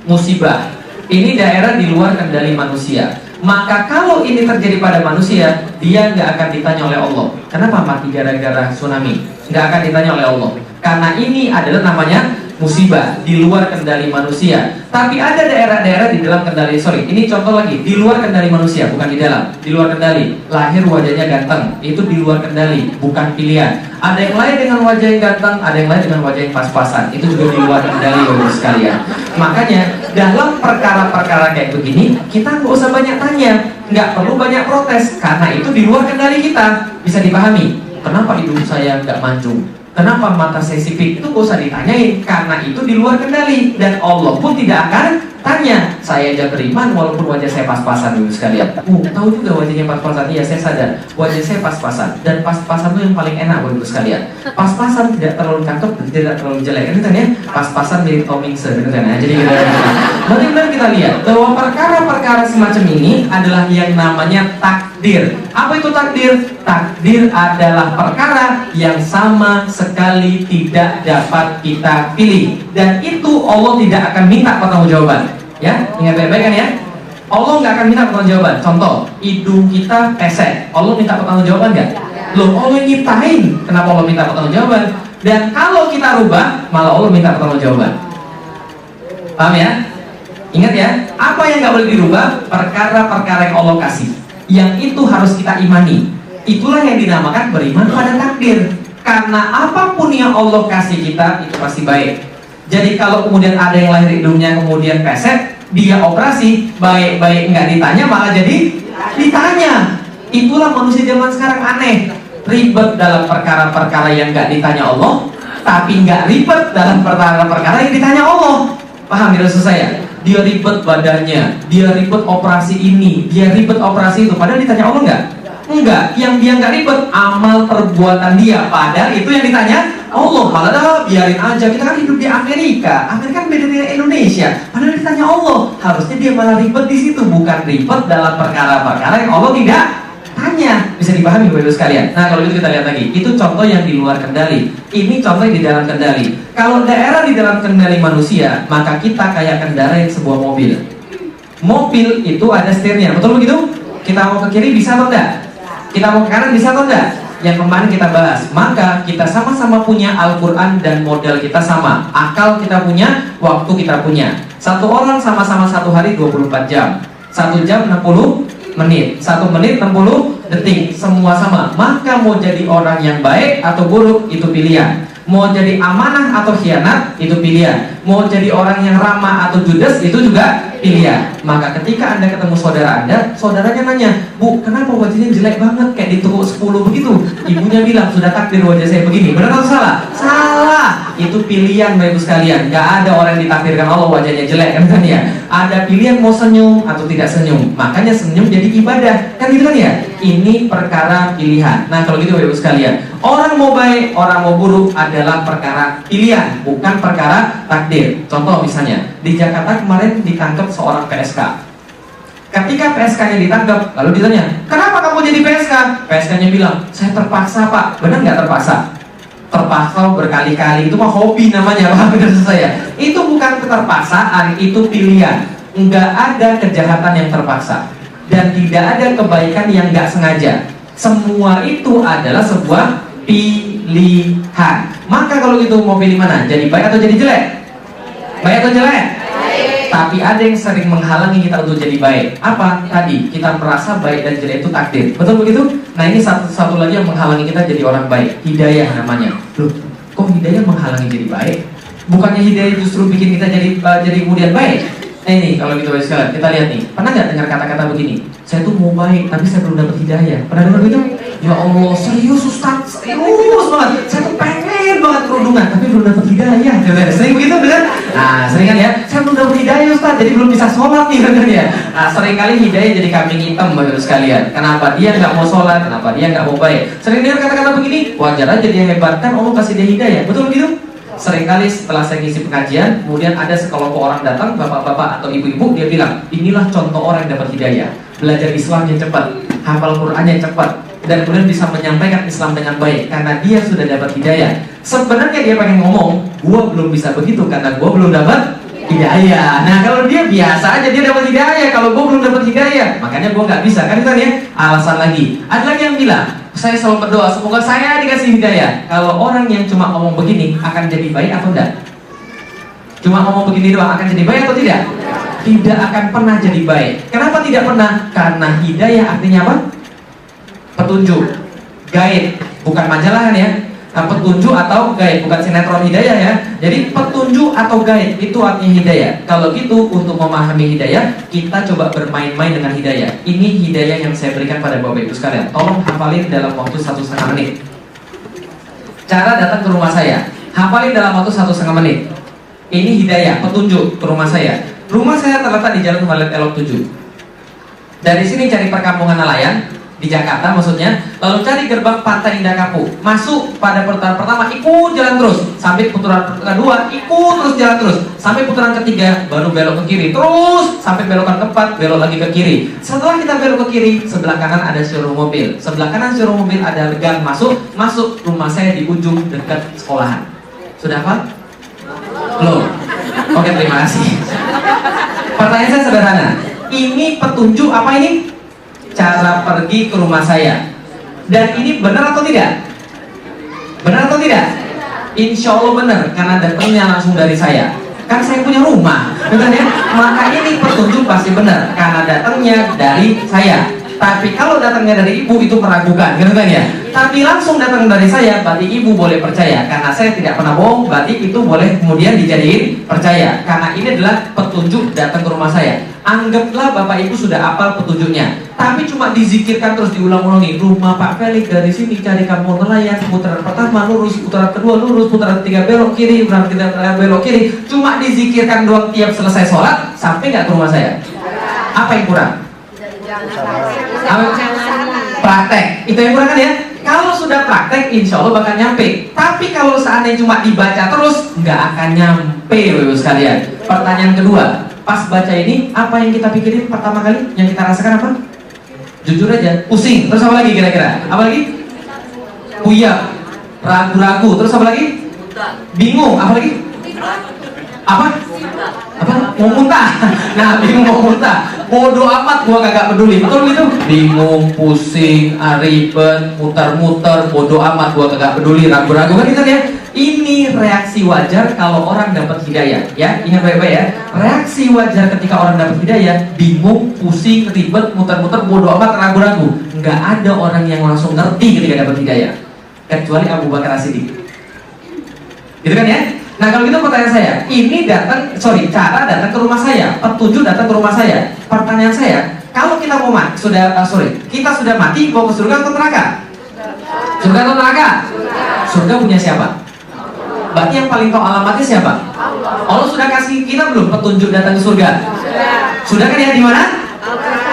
musibah, ini daerah di luar kendali manusia. Maka kalau ini terjadi pada manusia, dia nggak akan ditanya oleh Allah. Kenapa mati gara-gara tsunami? Nggak akan ditanya oleh Allah. Karena ini adalah namanya musibah di luar kendali manusia. Tapi ada daerah-daerah di dalam kendali. Ini contoh lagi, di luar kendali manusia, bukan di dalam. Di luar kendali. Lahir wajahnya ganteng, itu di luar kendali, bukan pilihan. Ada yang lain dengan wajah yang ganteng, ada yang lain dengan wajah yang pas-pasan. Itu juga di luar kendali, Bapak sekalian. Makanya dalam perkara-perkara kayak begini, kita nggak usah banyak tanya, nggak perlu banyak protes, karena itu di luar kendali kita. Bisa dipahami. Kenapa hidung saya nggak mancung? Kenapa mata saya sipit? Itu gak usah ditanyain, karena itu di luar kendali. Dan Allah pun tidak akan tanya. Saya aja beriman walaupun wajah saya pas-pasan, Ibu sekalian. Tahu juga wajahnya pas-pasan? Iya, saya sadar wajah saya pas-pasan. Dan pas-pasan itu yang paling enak, Ibu sekalian. Pas-pasan tidak terlalu cakep dan tidak terlalu jelek, kan ya? Pas-pasan mirip Tom Mingse, gitu kan ya? Jadi benar-benar kita lihat bahwa perkara-perkara semacam ini adalah yang namanya takdir. Apa itu takdir? Takdir adalah perkara yang sama sekali tidak dapat kita pilih, dan itu Allah tidak akan minta pertanggungjawaban. Ya, ingat baik-baik kan ya? Allah nggak akan minta pertanggungjawaban. Contoh, hidung kita pesek, Allah minta pertanggungjawaban nggak? Loh, Allah nyiptain, kenapa Allah minta pertanggungjawaban? Dan kalau kita rubah, malah Allah minta pertanggungjawaban. Paham ya? Ingat ya, apa yang nggak boleh dirubah? Perkara-perkara yang Allah kasih, yang itu harus kita imani. Itulah yang dinamakan beriman pada takdir. Karena apapun yang Allah kasih kita, itu pasti baik. Jadi kalau kemudian ada yang lahir hidungnya kemudian pesek, dia operasi, baik-baik nggak ditanya, malah jadi ditanya. Itulah manusia zaman sekarang aneh. Ribet dalam perkara-perkara yang nggak ditanya Allah, tapi nggak ribet dalam perkara-perkara yang ditanya Allah. Paham ya maksud saya? Dia ribet badannya, dia ribet operasi ini, dia ribet operasi itu, padahal ditanya Allah nggak? Enggak, yang dia nggak ribet amal perbuatan dia, padahal itu yang ditanya Allah. Malah dah biarin aja, kita kan hidup di Amerika. Amerika kan beda dengan Indonesia. Indonesia. Padahal ditanya Allah, harusnya dia malah ribet di situ, bukan ribet dalam perkara-perkara yang Allah tidak tanya. Bisa dipahami Bapak Ibu sekalian? Nah, kalau gitu kita lihat lagi. Itu contoh yang di luar kendali. Ini contoh yang di dalam kendali. Kalau daerah di dalam kendali manusia, maka kita kayak kendarai sebuah mobil. Mobil itu ada setirnya, betul begitu? Kita mau ke kiri bisa atau enggak? Kita mau ke kanan bisa atau enggak? Yang kemarin kita bahas. Maka kita sama-sama punya Al-Quran dan modal kita sama. Akal kita punya, waktu kita punya. Satu orang sama-sama satu hari 24 jam. 1 jam 60 menit, 1 menit 60 detik, semua sama. Maka mau jadi orang yang baik atau buruk itu pilihan. Mau jadi amanah atau khianat itu pilihan. Mau jadi orang yang ramah atau judes itu juga pilihan. Maka ketika Anda ketemu saudara Anda, saudaranya nanya, "Bu, kenapa wajahnya jelek banget kayak di toko 10 begitu?" Ibunya bilang, "Sudah takdir wajah saya begini." Benar atau salah? Salah. Itu pilihan Bapak Ibu sekalian. Gak ada orang yang ditakdirkan Allah wajahnya jelek kan ya. Ada pilihan mau senyum atau tidak senyum. Makanya senyum jadi ibadah. Kan gitu kan ya? Ini perkara pilihan. Nah, kalau gitu Bapak Ibu sekalian, orang mau baik, orang mau buruk adalah perkara pilihan, bukan perkara takdir. Contoh misalnya, di Jakarta kemarin ditangkap seorang PSK. Ketika PSK-nya ditangkap, lalu ditanya, "Kenapa kamu jadi PSK?" PSK-nya bilang, "Saya terpaksa, Pak." Benar nggak terpaksa? Terpaksa berkali-kali, itu mah hobi namanya, Pak. Benar saya. Itu bukan keterpaksaan, itu pilihan. Nggak ada kejahatan yang terpaksa dan tidak ada kebaikan yang nggak sengaja. Semua itu adalah sebuah pilihan. Maka kalau gitu mau pilih mana? Jadi baik atau jadi jelek? Baik atau jelek? Tapi ada yang sering menghalangi kita untuk jadi baik. Apa? Tadi kita merasa baik dan jelek itu takdir. Betul begitu? Nah, ini satu lagi yang menghalangi kita jadi orang baik. Hidayah namanya. Loh, kok hidayah menghalangi jadi baik? Bukannya hidayah justru bikin kita jadi kemudian baik? Nah, ini kalau gitu sekalian, kita lihat nih. Pernah nggak dengar kata-kata begini? "Saya tuh mau baik, tapi saya belum dapat hidayah." Pernah dengar begitu? Ya Allah, serius Ustaz, serius banget. Saya tuh pengen banget kerudungan, tapi belum dapat hidayah. Sering begitu, benar? Nah, sering kan ya? "Saya belum dapat hidayah Ustaz, jadi belum bisa sholat nih," benar ya? Nah, sering kali hidayah jadi kambing hitam Bapak sekalian. Kenapa dia nggak mau sholat? Kenapa dia nggak mau baik? Sering dengar kata-kata begini, wajar aja dia hebat, kan Allah kasih dia hidayah. Betul begitu? Seringkali setelah saya ngisi pengajian, kemudian ada sekelompok orang datang, bapak-bapak atau ibu-ibu, dia bilang, "Inilah contoh orang yang dapat hidayah. Belajar Islamnya cepat, hafal Qur'annya cepat, dan kemudian bisa menyampaikan Islam dengan baik karena dia sudah dapat hidayah." Sebenarnya dia pengen ngomong, "Gua belum bisa begitu karena gua belum dapat hidayah." Nah, kalau dia biasa aja dia dapat hidayah, kalau gua belum dapat hidayah, makanya gua nggak bisa. Kan itu kan ya? Alasan lagi. Ada lagi yang bilang, "Saya selalu berdoa semoga saya dikasih hidayah." Kalau orang yang cuma ngomong begini akan jadi baik atau enggak? Cuma ngomong begini doang akan jadi baik atau tidak? Tidak akan pernah jadi baik. Kenapa tidak pernah? Karena hidayah artinya apa? Petunjuk, guide, bukan majalah kan ya? Nah, petunjuk atau guide, bukan sinetron hidayah ya. Jadi petunjuk atau guide itu artinya hidayah. Kalau gitu, untuk memahami hidayah, kita coba bermain-main dengan hidayah. Ini hidayah yang saya berikan pada Bapak Ibu sekalian. Tolong hafalin dalam waktu 1,5 menit. Cara datang ke rumah saya, hafalin dalam waktu 1,5 menit. Ini hidayah, petunjuk ke rumah saya. Rumah saya terletak di Jalan Khalid Elok 7. Dari sini cari perkampungan nelayan di Jakarta maksudnya, lalu cari gerbang Pantai Indah Kapuk. Masuk pada putaran pertama, ikut jalan terus sampai putaran kedua, ikut terus jalan terus sampai putaran ketiga, baru belok ke kiri terus sampai belokan keempat, belok lagi ke kiri. Setelah kita belok ke kiri, sebelah kanan ada showroom mobil, sebelah kanan showroom mobil ada gang masuk rumah saya di ujung dekat sekolahan. Sudah apa? Belum? Oke, terima kasih. Pertanyaan saya sederhana. Ini petunjuk apa ini? Cara pergi ke rumah saya. Dan ini benar atau tidak? Benar atau tidak? Insya Allah benar, karena datangnya langsung dari saya. Kan saya punya rumah, betul ya? Maka ini petunjuk pasti benar, karena datangnya dari saya. Tapi kalau datangnya dari ibu itu meragukan, gitu kan ya? Tapi langsung datang dari saya, berarti ibu boleh percaya. Karena saya tidak pernah bohong, berarti itu boleh kemudian dijadiin percaya. Karena ini adalah petunjuk datang ke rumah saya. Anggaplah Bapak Ibu sudah apal petunjuknya, tapi cuma dizikirkan terus diulang-ulangi. Rumah Pak Felix dari sini cari kampung nelayan, putaran pertama lurus, putaran kedua lurus, putaran ketiga belok kiri, putaran ketiga belok kiri. Cuma dizikirkan doang tiap selesai sholat, sampai nggak ke rumah saya? Apa yang kurang? Praktek. Itu yang kurang kan ya? Kalau sudah praktek, insya Allah bakal nyampe. Tapi kalau seandainya cuma dibaca terus, nggak akan nyampe, Bapak sekalian. Pertanyaan kedua, pas baca ini apa yang kita pikirin pertama kali? Yang kita rasakan apa? Jujur aja, pusing. Terus apa lagi kira-kira? Apa lagi? Puyeng, ragu-ragu. Terus apa lagi? Bingung. Apa lagi? Apa? Mau muntah. Nah, bingung mau muntah. Bodoh amat, gua kagak peduli. Betul gitu? Bingung, pusing, ribet, muter-muter, bodoh amat, gua kagak peduli, ragu-ragu kan gitu ya. Ini reaksi wajar kalau orang dapat hidayah, ya. Ingat baik-baik ya. Reaksi wajar ketika orang dapat hidayah, bingung, pusing, ribet, muter-muter, bodoh amat, ragu-ragu. Nggak ada orang yang langsung ngerti ketika dapat hidayah, kecuali Abu Bakar As-Siddiq. Gitu kan ya? Nah kalau gitu pertanyaan saya, ini cara datang ke rumah saya, petunjuk datang ke rumah saya. Pertanyaan saya, kalau kita mau mati, kita sudah mati, mau ke surga atau neraka? Surga atau neraka? Surga punya siapa? Berarti yang paling tahu alamatnya siapa? Allah sudah kasih kita belum petunjuk datang ke surga? Sudah kan ya, di mana?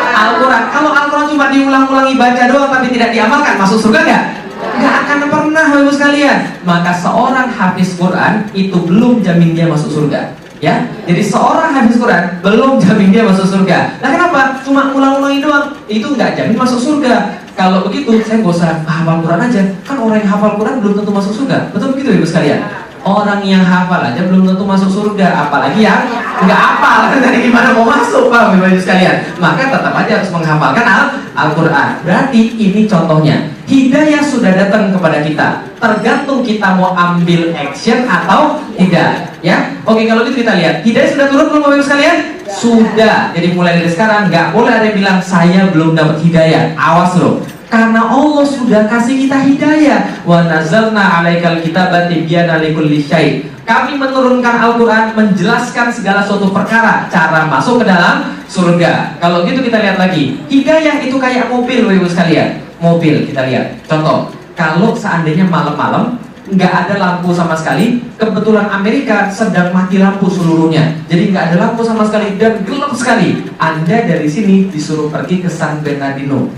Al-Quran. Kalau Al-Quran cuma diulang-ulangi baca doang tapi tidak diamalkan, masuk surga nggak? Nggak akan pernah, Bapak sekalian. Maka seorang hafiz Quran itu belum jamin dia masuk surga, ya. Jadi seorang hafiz Quran belum jamin dia masuk surga. Nah kenapa? Cuma ulang-ulangi doang, itu nggak jamin masuk surga. Kalau begitu, saya nggak usah hafal Quran aja. Kan orang yang hafal Quran belum tentu masuk surga. Betul begitu, Bapak sekalian? Orang yang hafal aja belum tentu masuk surga, apalagi yang nggak hafal. Dari gimana mau masuk, Pak, Bapak sekalian? Maka tetap aja harus menghafalkan Al-Quran. Berarti ini contohnya. Hidayah sudah datang kepada kita, tergantung kita mau ambil action atau tidak, ya. Oke, kalau gitu kita lihat, hidayah sudah turun belum Bapak sekalian? Sudah. Jadi mulai dari sekarang nggak boleh ada yang bilang saya belum dapat hidayah. Awas loh, karena Allah sudah kasih kita hidayah. Wa nazzalna 'alaikal kitaba tibyana likulli syai'. Kami menurunkan Al-Quran menjelaskan segala suatu perkara, cara masuk ke dalam surga. Kalau gitu kita lihat lagi, hidayah itu kayak mobil, Bapak sekalian. Mobil, kita lihat contoh, kalau seandainya malam-malam nggak ada lampu sama sekali, kebetulan Amerika sedang mati lampu seluruhnya, jadi nggak ada lampu sama sekali dan gelap sekali. Anda dari sini disuruh pergi ke San Bernardino,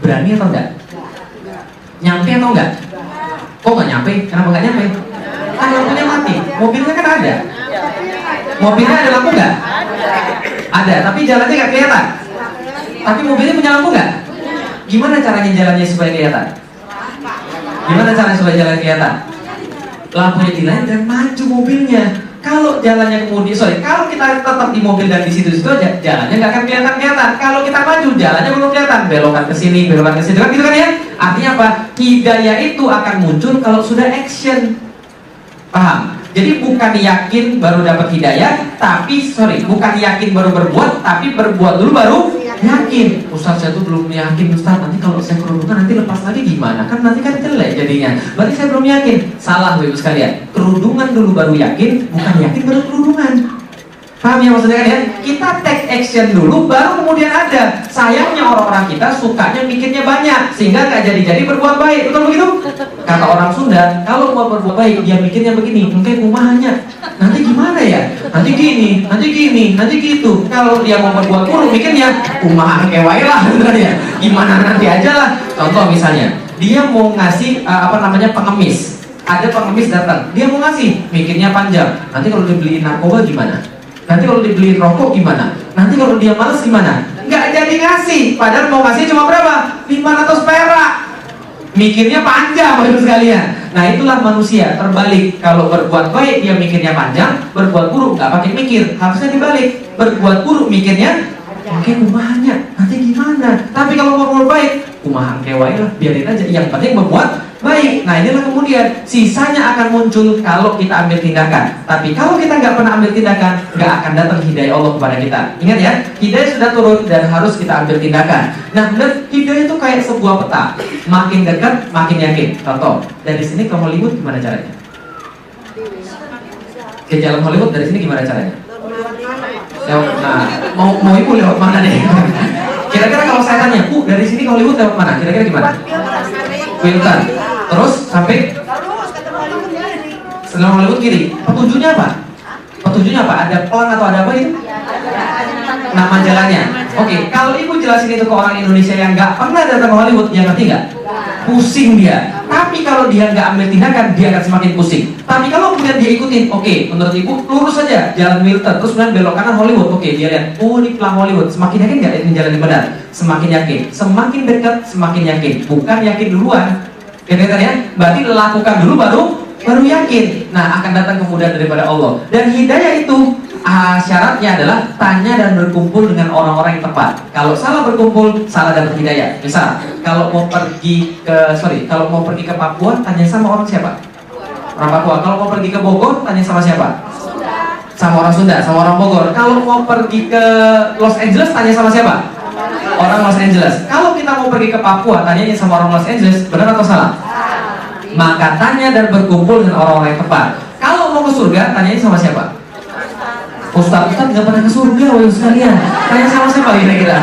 berani atau enggak? Nyampe atau enggak? Kok nggak nyampe? Kenapa nggak nyampe? Kan lampunya mati, mobilnya kan ada. Mobilnya ada lampu nggak? Ada, tapi jalannya nggak kelihatan. Tapi mobilnya punya lampu nggak? Gimana caranya jalannya supaya kelihatan? Gimana caranya supaya jalan kelihatan? Lampunya dilain dan maju mobilnya. Kalau jalannya kalau kita tetap di mobil dan di situ-situ aja, jalannya nggak akan kelihatan. Kalau kita maju, jalannya belum kelihatan. Belokan ke sini, belokan ke situ, kan gitu kan ya? Artinya apa? Hidayah itu akan muncul kalau sudah action. Paham? Jadi bukan yakin baru dapat hidayah, bukan yakin baru berbuat, tapi berbuat dulu baru yakin. Ustaz, saya tuh belum yakin, Ustaz, nanti kalau saya kerudungan nanti lepas lagi gimana? Kan nanti kan jelek jadinya. Berarti saya belum yakin. Salah, Bapak sekalian. Kerudungan dulu baru yakin, bukan yakin baru kerudungan. Paham ya maksudnya kan ya? Kita take action dulu, baru kemudian ada. Sayangnya orang-orang kita sukanya mikirnya banyak, sehingga nggak jadi-jadi berbuat baik. Betul begitu? Kata orang Sunda, kalau mau berbuat baik, dia mikirnya begini, mungkin kumahnya. Nanti gimana ya? Nanti gini, nanti gitu. Kalau dia mau berbuat buruk, mikirnya kumahan kewai lah, sebenarnya. Gimana nanti aja lah. Contoh misalnya, dia mau ngasih pengemis. Ada pengemis datang, dia mau ngasih, mikirnya panjang. Nanti kalau dibeliin narkoba gimana? Nanti kalau dibeliin rokok gimana? Nanti kalau dia malas gimana? Nggak jadi ngasih, padahal mau ngasih cuma berapa? 500 perak. Mikirnya panjang, Bapak sekalian. Nah itulah manusia terbalik. Kalau berbuat baik dia mikirnya panjang, berbuat buruk nggak pakai mikir. Harusnya dibalik. Berbuat buruk mikirnya, oke kumahanya, nanti gimana? Tapi kalau mau berbuat baik, kumahan kewai lah, biarin aja. Yang penting berbuat baik. Nah inilah kemudian sisanya akan muncul kalau kita ambil tindakan. Tapi kalau kita nggak pernah ambil tindakan, nggak akan datang hidayah Allah kepada kita. Ingat ya, hidayah sudah turun dan harus kita ambil tindakan. Nah, dan hidayah itu kayak sebuah peta. Makin dekat, makin yakin. Contoh, dari sini ke Hollywood gimana caranya? Ke jalan Hollywood dari sini gimana caranya? Nah, mau ibu lewat mana deh? Kira-kira kalau saya tanya, dari sini ke Hollywood lewat mana? Kira-kira gimana? Wilton. Terus sampai setelah Hollywood kiri. Petunjuknya apa? Ada pelang atau ada apa itu? Nama jalannya. Oke, kalau ibu jelasin itu ke orang Indonesia yang nggak pernah datang ke Hollywood, dia ngerti nggak? Pusing dia.
Tapi kalau dia nggak ambil tindakan, dia akan semakin pusing. Tapi kalau kemudian dia ikutin, oke, menurut ibu lurus saja jalan Milton, terus kemudian belok kanan Hollywood, oke, dia lihat, oh ini pelang Hollywood, semakin yakin nggak ini jalan yang benar? Semakin yakin, semakin dekat semakin yakin, bukan yakin duluan, ya, berarti lakukan dulu baru yakin. Nah, akan datang kemudahan daripada Allah. Dan hidayah itu syaratnya adalah tanya dan berkumpul dengan orang-orang yang tepat. Kalau salah berkumpul, salah dapat hidayah. Misal, kalau mau pergi ke Papua, tanya sama orang siapa? Orang Papua. Kalau mau pergi ke Bogor, tanya sama siapa? Sama orang Sunda, sama orang Bogor. Kalau mau pergi ke Los Angeles, tanya sama siapa? Orang Los Angeles. Kalau kita mau pergi ke Papua, tanyanya sama orang Los Angeles, benar atau salah? Maka tanya dan berkumpul dengan orang-orang yang tepat. Kalau mau ke surga, tanyanya sama siapa? Ustaz nggak pernah ke surga, wahai sekalian. Tanya sama siapa kira-kira?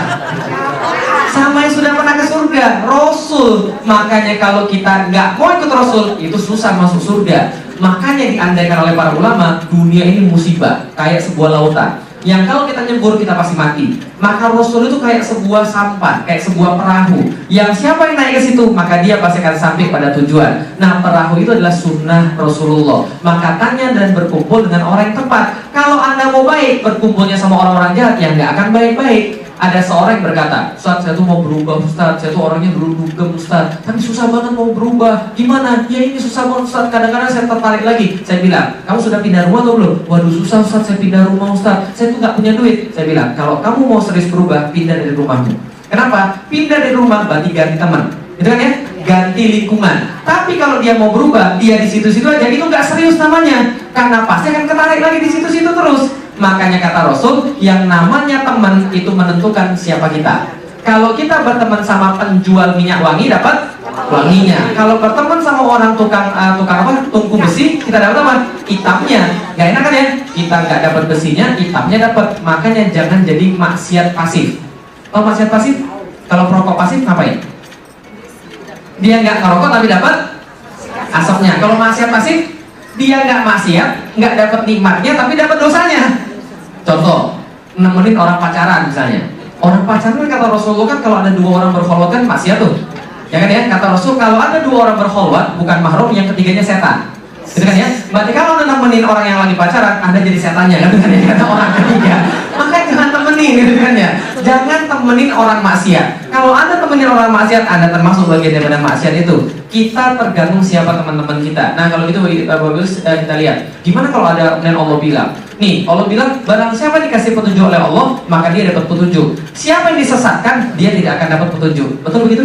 Sama yang sudah pernah ke surga, Rasul. Makanya kalau kita nggak mau ikut Rasul, itu susah masuk surga. Makanya diandaikan oleh para ulama, dunia ini musibah, kayak sebuah lautan yang kalau kita nyebur kita pasti mati. Maka Rasul itu kayak sebuah sampan, kayak sebuah perahu yang siapa yang naik ke situ, maka dia pasti akan sampai pada tujuan. Nah, perahu itu adalah sunnah Rasulullah. Maka tanya dan berkumpul dengan orang yang tepat. Kalau Anda mau baik, berkumpulnya sama orang-orang jahat yang nggak akan baik-baik. Ada seorang yang berkata, Ustaz, saya tuh mau berubah Ustaz, saya tuh orangnya dulu dugem Ustaz, tapi susah banget mau berubah. Gimana? Ya ini susah banget Ustaz, kadang-kadang saya tertarik lagi. Saya bilang, kamu sudah pindah rumah atau belum? Waduh susah Ustaz, saya pindah rumah Ustaz, saya tuh gak punya duit. Saya bilang, kalau kamu mau serius berubah, pindah dari rumahmu. Kenapa? Pindah dari rumah berarti ganti teman, gitu kan ya? Ganti lingkungan. Tapi kalau dia mau berubah, dia di situ-situ aja, itu gak serius namanya. Karena pasti akan ketarik lagi di situ-situ terus. Makanya kata Rasul, yang namanya teman itu menentukan siapa kita. Kalau kita berteman sama penjual minyak wangi, dapat wanginya. Kalau berteman sama orang tukang tungku besi, kita dapat apa? Hitamnya. Gak enak kan ya? Kita nggak dapat besinya, hitamnya dapat. Makanya jangan jadi maksiat pasif. Kalau maksiat pasif, kalau perokok pasif ngapain? Dia nggak ngerokok tapi dapat asapnya. Kalau maksiat pasif, dia nggak maksiat, nggak dapat nikmatnya tapi dapat dosanya. Contoh, nemenin orang pacaran misalnya. Orang pacaran kan kata Rasulullah kan kalau ada dua orang berkholwat kan maksiat tuh. Ya kan ya, kata Rasul kalau ada dua orang berkholwat bukan mahram, yang ketiganya setan. Gitu kan ya? Berarti kalau Anda nemenin orang yang lagi pacaran, Anda jadi setannya kan, bukan ya, kata orang ketiga. Makanya jangan temenin, gitu kan ya. Jangan temenin orang maksiat. Kalau Anda temenin orang maksiat, Anda termasuk bagian daripada maksiat itu. Kita tergantung siapa teman-teman kita. Nah, kalau gitu bagus kita lihat. Gimana kalau ada kemudian Allah bilang, nih, Allah bilang barang siapa dikasih petunjuk oleh Allah, maka dia dapat petunjuk. Siapa yang disesatkan, dia tidak akan dapat petunjuk. Betul begitu?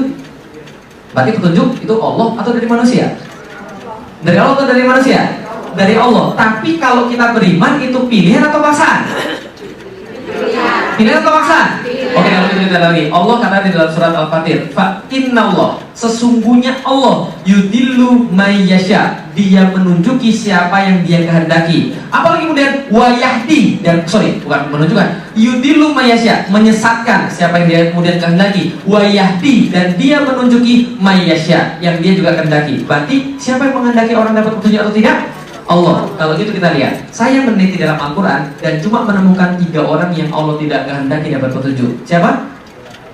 Berarti petunjuk itu Allah atau dari manusia? Dari Allah atau dari manusia? Dari Allah. Tapi kalau kita beriman itu pilihan atau paksaan? Pilihan atau paksaan? Oke, kalau kita lihat lagi. Allah kata di dalam surat Al-Fatir, fa innallah, sesungguhnya Allah yudillu may yasha, dia menunjuki siapa yang dia kehendaki. Apalagi kemudian wayahdi, dan bukan menunjukkan, yudillu may yasha, menyesatkan siapa yang dia kemudian kehendaki. Wayahdi, dan dia menunjuki may yasha, yang dia juga kehendaki. Berarti siapa yang menghendaki orang dapat petunjuk atau tidak? Allah. Kalau gitu kita lihat, saya meneliti dalam Al-Quran dan cuma menemukan 3 orang yang Allah tidak kehendaki dapat petunjuk. Siapa?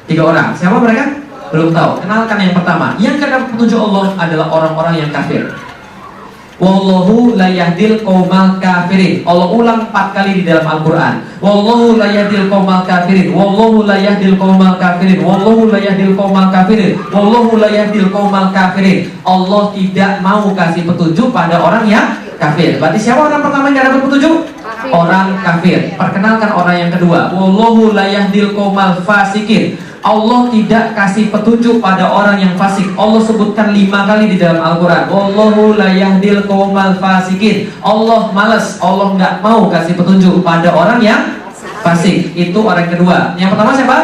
3 orang. Siapa mereka? Belum tahu. Kenalkan yang pertama. Yang dapat petunjuk Allah adalah orang-orang yang kafir. Wallahu la yahdil qaumal kafirin. Allah ulang 4 kali di dalam Al-Quran. Wallahu la yahdil qaumal kafirin. Wallahu la yahdil qaumal kafirin. Wallahu la yahdil qaumal kafirin. Wallahu la yahdil qaumal kafirin. Allah tidak mau kasih petunjuk pada orang yang kafir. Berarti siapa orang pertama yang dapat petunjuk? Kafir. Orang kafir. Perkenalkan orang yang kedua. Wallahu la yahdil qaumal fasikin. Allah tidak kasih petunjuk pada orang yang fasik. Allah sebutkan 5 kali di dalam Al-Quran. Wallahu la yahdil qaumal fasikin. Allah malas, Allah nggak mau kasih petunjuk pada orang yang fasik. Itu orang kedua. Yang pertama siapa?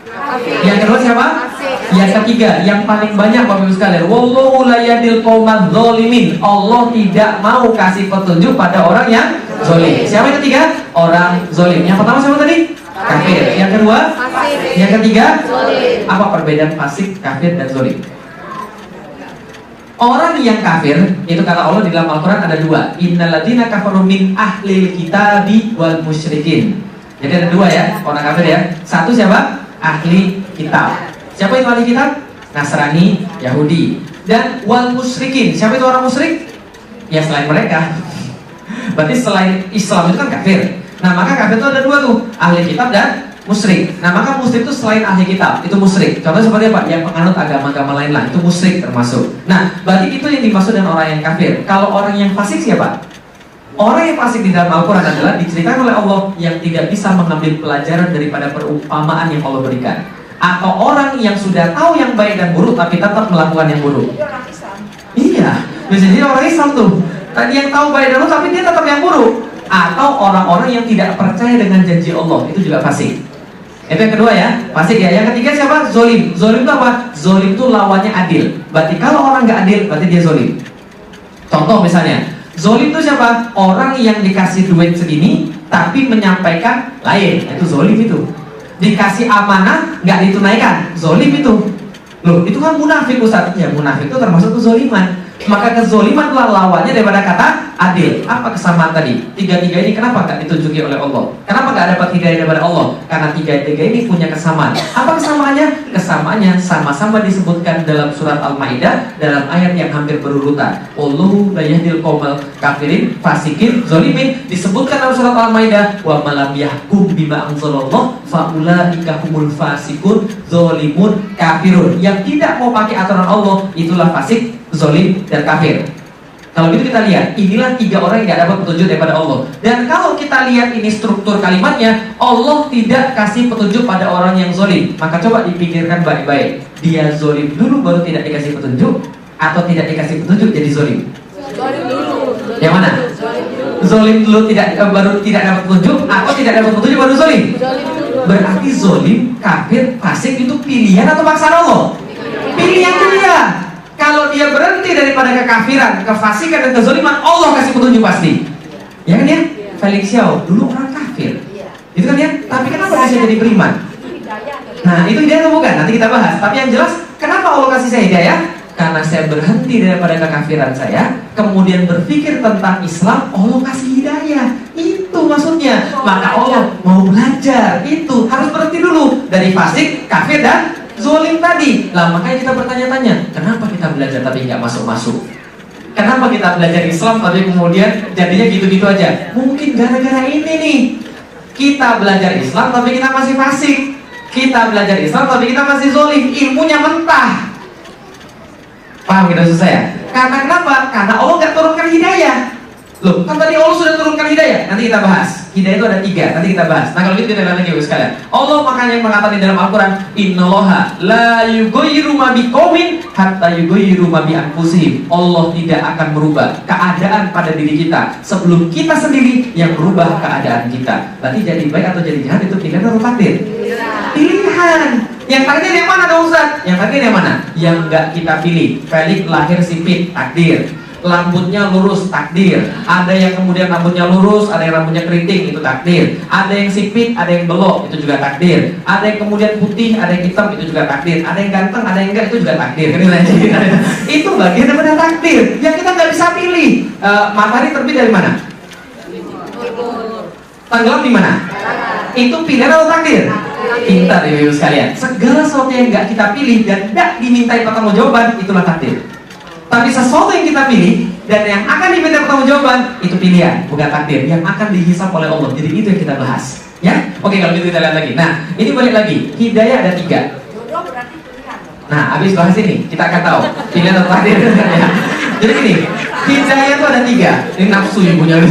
Kafir. Yang kedua siapa? Fasik. Yang ketiga, yang paling banyak Bapak Ibu sekalian. Wallahu la yahdil qaumal zalimin. Allah tidak mau kasih petunjuk pada orang yang zalim. Siapa yang ketiga? Orang zalim. Yang pertama siapa tadi? Kafir. Yang kedua? Fasik. Yang ketiga? Zalim. Apa perbedaan fasik, kafir, dan zalim? Orang yang kafir, itu kata Allah di dalam Al-Quran ada 2. Innalladzina kafaru min ahlil kitabi wal musyrikin. Jadi ada 2 ya, orang kafir ya. Satu siapa? Ahli kitab. Siapa itu ahli kitab? Nasrani, Yahudi. Dan wal musyrikin. Siapa itu orang musyrik? Ya selain mereka. Berarti selain Islam itu kan kafir. Nah maka kafir itu ada dua tuh, ahli kitab dan musyrik. Nah maka musyrik itu selain ahli kitab, itu musyrik. Contohnya seperti apa? Yang penganut agama-agama lain lah, itu musyrik termasuk. Nah berarti itu yang dimaksud dengan orang yang kafir. Kalau orang yang fasik siapa? Orang yang fasik di dalam Al-Quran adalah diceritakan oleh Allah yang tidak bisa mengambil pelajaran daripada perumpamaan yang Allah berikan. Atau orang yang sudah tahu yang baik dan buruk tapi tetap melakukan yang buruk. Iya, bisa jadi orang Islam tuh. Tadi yang tahu baik dan buruk tapi dia tetap yang buruk. Atau orang-orang yang tidak percaya dengan janji Allah, itu juga fasik. Itu yang kedua ya, fasik ya. Yang ketiga siapa? Zolim. Zolim itu apa? Zolim itu lawannya adil. Berarti kalau orang nggak adil, berarti dia zolim. Contoh misalnya, zolim itu siapa? Orang yang dikasih duit segini tapi menyampaikan lain, itu zolim itu. Dikasih amanah nggak ditunaikan, zolim itu. Loh, itu kan munafik Ustaz. Ya munafik itu termasuk kezoliman. Maka kezoliman adalah lawannya daripada kata adil. Apa kesamaan tadi? Tiga-tiga ini kenapa nggak ditunjuki oleh Allah? Kenapa nggak dapat hidayah daripada Allah? Karena tiga-tiga ini punya kesamaan. Apa kesamaannya? Kesamaannya sama-sama disebutkan dalam surat Al-Maidah dalam ayat yang hampir berurutan. Wallahu la yahdil qaumal kafirin, fasikin, zolimin. Disebutkan dalam surat Al-Maidah, wa malam yahkum bima anzalallah faulaika humul fasikun, zolimun, kafirun. Yang tidak mau pakai aturan Allah itulah fasik, zolim, dan kafir. Kalau gitu kita lihat, inilah tiga orang yang tidak dapat petunjuk daripada Allah. Dan kalau kita lihat ini struktur kalimatnya, Allah tidak kasih petunjuk pada orang yang zolim. Maka coba dipikirkan baik-baik, dia zolim dulu baru tidak dikasih petunjuk, atau tidak dikasih petunjuk jadi zolim?
Zolim dulu.
Yang mana? Zolim dulu baru tidak dapat petunjuk, atau tidak dapat petunjuk baru zolim? Berarti zolim, kafir, fasik itu pilihan atau paksaan Allah? Pilihan dia. Kalau dia berhenti daripada kekafiran, kefasikan dan kezaliman, Allah kasih petunjuk pasti. Ya kan ya? Felix Xiao dulu orang kafir. Itu kan ya? Tapi kenapa bisa jadi beriman? Nah, itu hidayah atau bukan? Nanti kita bahas. Tapi yang jelas, kenapa Allah kasih saya hidayah? Karena saya berhenti daripada kekafiran saya, kemudian berpikir tentang Islam, Allah kasih hidayah. Itu maksudnya. Maka Allah mau belajar. Itu harus berhenti dulu dari fasik, kafir, dan zolim tadi. Lah makanya kita bertanya-tanya, kenapa kita belajar tapi nggak masuk-masuk? Kenapa kita belajar Islam tapi kemudian jadinya gitu-gitu aja? Mungkin gara-gara ini nih. Kita belajar Islam tapi kita masih fasik. Kita belajar Islam tapi kita masih zolim. Ilmunya mentah. Paham kita susah ya? Karena kenapa? Karena Allah nggak turunkan hidayah. Loh, kan tadi Allah sudah turunkan hidayah. Nanti kita bahas. Hidayah itu ada 3, nanti kita bahas. Nah kalau gitu kita lihat lagi sekalian. Allah makanya yang mengatakan di dalam Al-Quran, Innallaha la yughayyiru ma biqaumin hatta yughayyiru ma bi anfusihim. Allah tidak akan merubah keadaan pada diri kita sebelum kita sendiri yang merubah keadaan kita. Berarti jadi baik atau jadi jahat itu pilihan atau takdir? Pilihan. Yang takdir yang mana dong Ustaz? Yang takdir yang mana? Yang nggak kita pilih. Felix lahir sipit, takdir. Rambutnya lurus, takdir. Ada yang kemudian rambutnya lurus, ada yang rambutnya keriting, itu takdir. Ada yang sipit, ada yang belok, itu juga takdir. Ada yang kemudian putih, ada yang hitam, itu juga takdir. Ada yang ganteng, ada yang enggak, itu juga takdir. Itu bagian daripada takdir yang kita nggak bisa pilih. Matahari terbit dari mana? Tenggelam di mana? Itu pilihan atau takdir? Pintar ya ibu sekalian. Segala sesuatu yang nggak kita pilih dan tidak dimintai pertanggungjawaban, itulah takdir. Tapi sesuatu yang kita pilih dan yang akan diminta pertanggungjawaban itu pilihan, bukan takdir yang akan dihisap oleh Allah. Jadi itu yang kita bahas. Ya, oke kalau gitu kita lihat lagi. Nah, ini balik lagi. Hidayah ada 3. Nah, habis bahas ini kita akan tahu pilihan atau takdir. Ya. Jadi gini, hidayah itu ada 3. Ini nafsu ibunya.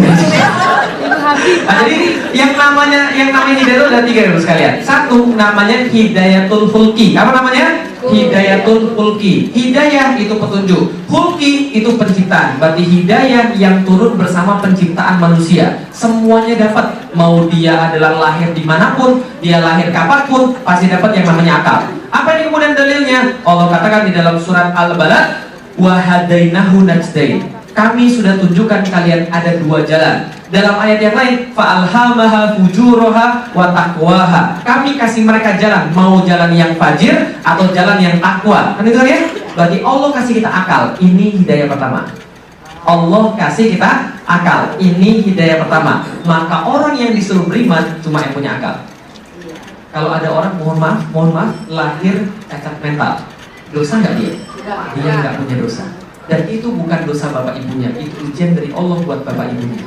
Nah, jadi yang namanya hidayah itu ada 3 ibu sekalian. Satu namanya hidayatul hulki. Apa namanya? Hidayatul hulki. Hidayah itu petunjuk, hulki itu penciptaan. Berarti hidayah yang turun bersama penciptaan manusia. Semuanya dapat. Mau dia adalah lahir dimanapun, dia lahir kapanpun, pasti dapat yang namanya akal. Apa ini kemudian dalilnya? Allah katakan di dalam surat Al-Balad, wa hadainahu najdain. Kami sudah tunjukkan kalian ada 2 jalan. Dalam ayat yang lain, fa'alhamaha fujuraha wa taqwaha. Kami kasih mereka jalan, mau jalan yang fajir atau jalan yang takwa. Kan itu kan ya? Berarti Allah kasih kita akal. Ini hidayah pertama. Allah kasih kita akal. Ini hidayah pertama. Maka orang yang disuruh beriman cuma yang punya akal. Kalau ada orang mohon maaf lahir cacat mental. Dosa nggak dia? Dia nggak punya dosa. Dan itu bukan dosa bapak ibunya, itu ujian dari Allah buat bapak ibunya.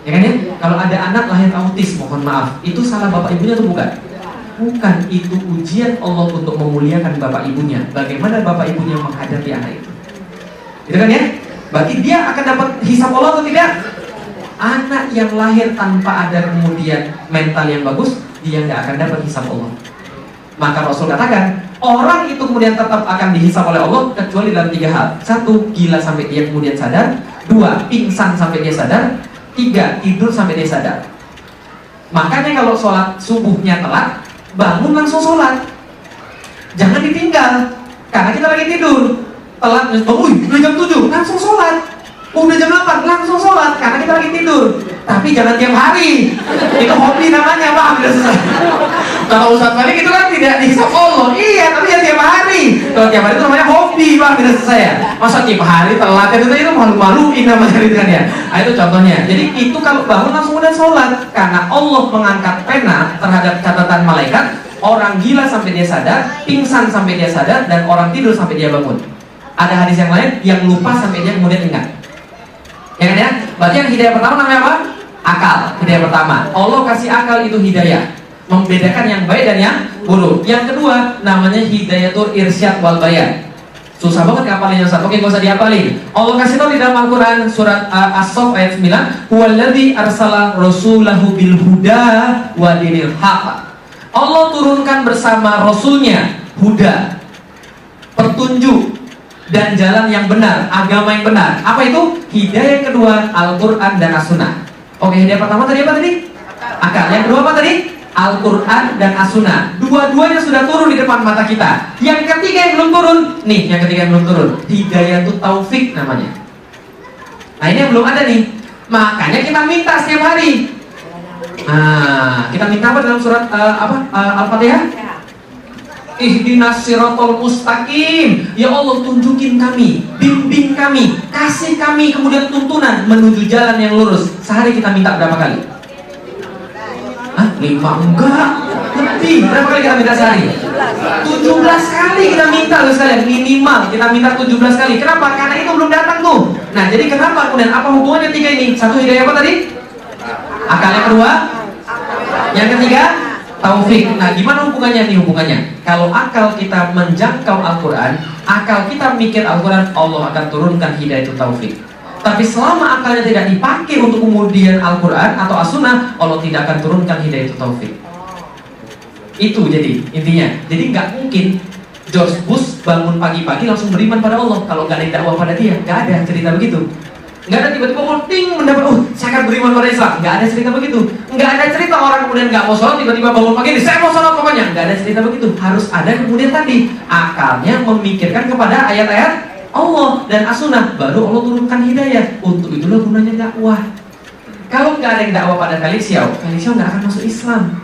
Ya kan ya? Kalau ada anak lahir autis, mohon maaf, itu salah bapak ibunya atau bukan? Bukan, itu ujian Allah untuk memuliakan bapak ibunya. Bagaimana bapak ibunya menghadapi anak itu? Gitu kan ya? Berarti dia akan dapat hisab Allah atau tidak? Anak yang lahir tanpa ada kemudian mental yang bagus, dia nggak akan dapat hisab Allah. Maka Rasul katakan, orang itu kemudian tetap akan dihisab oleh Allah kecuali dalam 3 hal. 1, gila sampai dia kemudian sadar. 2, pingsan sampai dia sadar. 3, tidur sampai dia sadar. Makanya kalau sholat subuhnya telat, bangun langsung sholat. Jangan ditinggal, karena kita lagi tidur. Telat, bangun, udah jam 7, langsung sholat. Udah jam 8, langsung sholat, karena kita lagi tidur. Tapi jangan tiap hari. Itu hobi namanya, paham? Kalau Ustaz Malik itu kan tidak dihisab Allah. Iya, tapi jangan tiap hari. Kalau tiap hari itu namanya hobi, paham tidak saya? Masa tiap hari telat, itu malu-maluin namanya gitu kan ya. Nah, itu contohnya. Jadi itu kalau bangun langsung udah sholat, karena Allah mengangkat pena terhadap catatan malaikat. Orang gila sampai dia sadar, pingsan sampai dia sadar, dan orang tidur sampai dia bangun. Ada hadis yang lain yang lupa sampai dia kemudian ingat. Ya kan ya? Berarti yang hidayah pertama namanya apa? Akal. Hidayah pertama. Allah kasih akal itu hidayah, membedakan yang baik dan yang buruk. Yang kedua namanya hidayatul irsyad wal bayan. Susah banget ngapalin yang satu. Oke, gak usah diapalin. Allah kasih tahu di dalam Al-Quran surat As-Saff ayat 9, huwallazi arsala rasulahu bil huda wa dinil haq. Allah turunkan bersama rasulnya huda, petunjuk dan jalan yang benar, agama yang benar. Apa itu? Hidayah yang kedua, Al-Quran dan As-Sunnah. Oke, hidayah pertama tadi apa tadi? Akal. Yang kedua apa tadi? Al-Quran dan As-Sunnah. Dua-duanya sudah turun di depan mata kita. Yang ketiga yang belum turun. Nih, yang ketiga yang belum turun. Hidayah itu taufik namanya. Nah, ini yang belum ada nih. Makanya kita minta setiap hari. Nah, kita minta apa dalam surat Al-Fatihah? Ihdinas siratal mustaqim. Ya Allah, tunjukin kami, bimbing kami, kasih kami kemudian tuntunan menuju jalan yang lurus. Sehari kita minta berapa kali? 5 enggak, lebih. Berapa kali kita minta sehari? 17 kali kita minta loh sekalian, minimal kita minta 17 kali. Kenapa? Karena itu belum datang tuh. Nah, jadi kenapa kemudian apa hubungannya 3 ini? 1 hidayah apa tadi? Akal. Yang kedua? Yang ketiga? Taufik. Nah, gimana hubungannya nih hubungannya? Kalau akal kita menjangkau Al-Quran, akal kita mikir Al-Quran, Allah akan turunkan hidayah itu taufik. Tapi selama akalnya tidak dipakai untuk kemudian Al-Quran atau As-Sunnah, Allah tidak akan turunkan hidayah itu taufik. Itu jadi intinya. Jadi nggak mungkin George Bush bangun pagi-pagi langsung beriman pada Allah kalau nggak ada dakwah pada dia. Nggak ada cerita begitu. Nggak ada tiba-tiba ting mendapat, saya akan beriman pada Islam. Nggak ada cerita begitu. Nggak ada cerita orang kemudian nggak mau sholat tiba-tiba bangun pagi, saya mau sholat pokoknya. Nggak ada cerita begitu. Harus ada kemudian tadi akalnya memikirkan kepada ayat-ayat Allah dan As-Sunnah, baru Allah turunkan hidayah. Untuk itulah gunanya dakwah. Kalau nggak ada yang dakwah pada Kali Xiao nggak akan masuk Islam.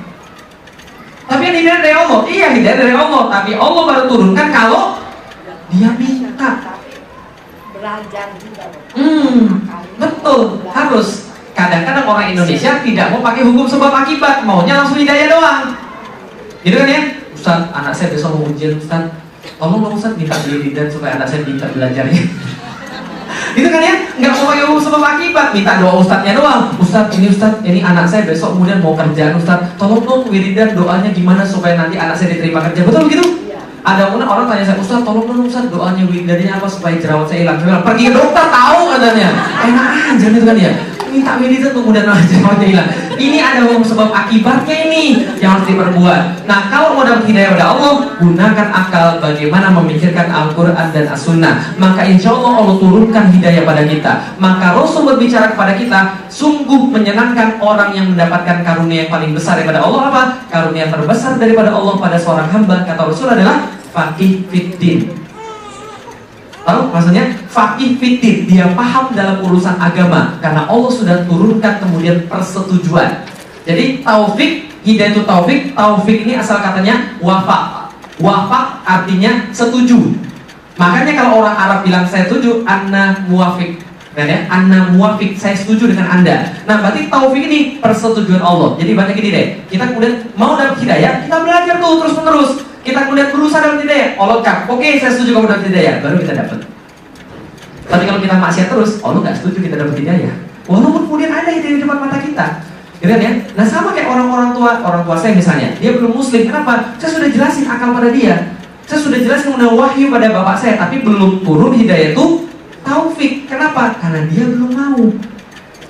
Tapi yang hidayah dari Allah, iya hidayah dari Allah. Tapi Allah baru turunkan kalau dia minta.
Belajar juga.
Betul, harus. Kadang-kadang orang Indonesia tidak mau pakai hukum sebab akibat, maunya langsung hidayah doang. Gitu kan ya? Ustaz, anak saya besok mau ujian, Ustaz. Tolong dong Ustaz minta wiridan supaya anak saya bisa belajarnya. Gitu kan ya? Nggak mau pakai hukum sebab akibat, minta doa Ustaznya doang. Ustaz, ini anak saya besok kemudian mau kerjaan Ustaz. Tolong dong wiridan doanya gimana supaya nanti anak saya diterima kerja. Betul begitu? Ada orang tanya saya, Ustaz tolong dong Ustaz doanya wiridannya apa supaya jerawat saya hilang. Saya bilang, pergi ke dokter tahu katanya. Enak aja gitu kan ya. Minta wiridan kemudian jerawatnya hilang. Ini ada hukum sebab akibatnya ini yang harus diperbuat. Nah, kalau mau dapat hidayah pada Allah, gunakan akal bagaimana memikirkan Al-Quran dan As-Sunnah. Maka insya Allah Allah turunkan hidayah pada kita. Maka Rasul berbicara kepada kita, sungguh menyenangkan orang yang mendapatkan karunia yang paling besar daripada Allah. Apa? Karunia terbesar daripada Allah pada seorang hamba, kata Rasul adalah faqih fiddin. Tahu maksudnya? Faqih fiddin, dia paham dalam urusan agama karena Allah sudah turunkan kemudian persetujuan. Jadi taufik, hidayah itu taufik. Taufik ini asal katanya wafaq. Wafaq artinya setuju. Makanya kalau orang Arab bilang saya setuju, anna muwafiq. Ya, anna muwafiq, saya setuju dengan Anda. Nah, berarti taufik ini persetujuan Allah. Jadi banyak gini deh, kita kemudian mau dapat hidayah, kita belajar tuh terus-menerus. kita kemudian berusaha dapat hidayah, Allah kan, oke saya setuju kamu dapat hidayah, baru kita dapat. Tapi kalau kita maksiat terus, Allah nggak setuju kita dapat hidayah, walaupun kemudian ada hidayah di depan mata kita. Gitu ya? Nah sama kayak orang tua saya misalnya, dia belum muslim, kenapa? Saya sudah jelasin akal pada dia, saya sudah jelasin kemudian wahyu pada bapak saya, tapi belum turun hidayah itu taufik. Kenapa? Karena dia belum mau.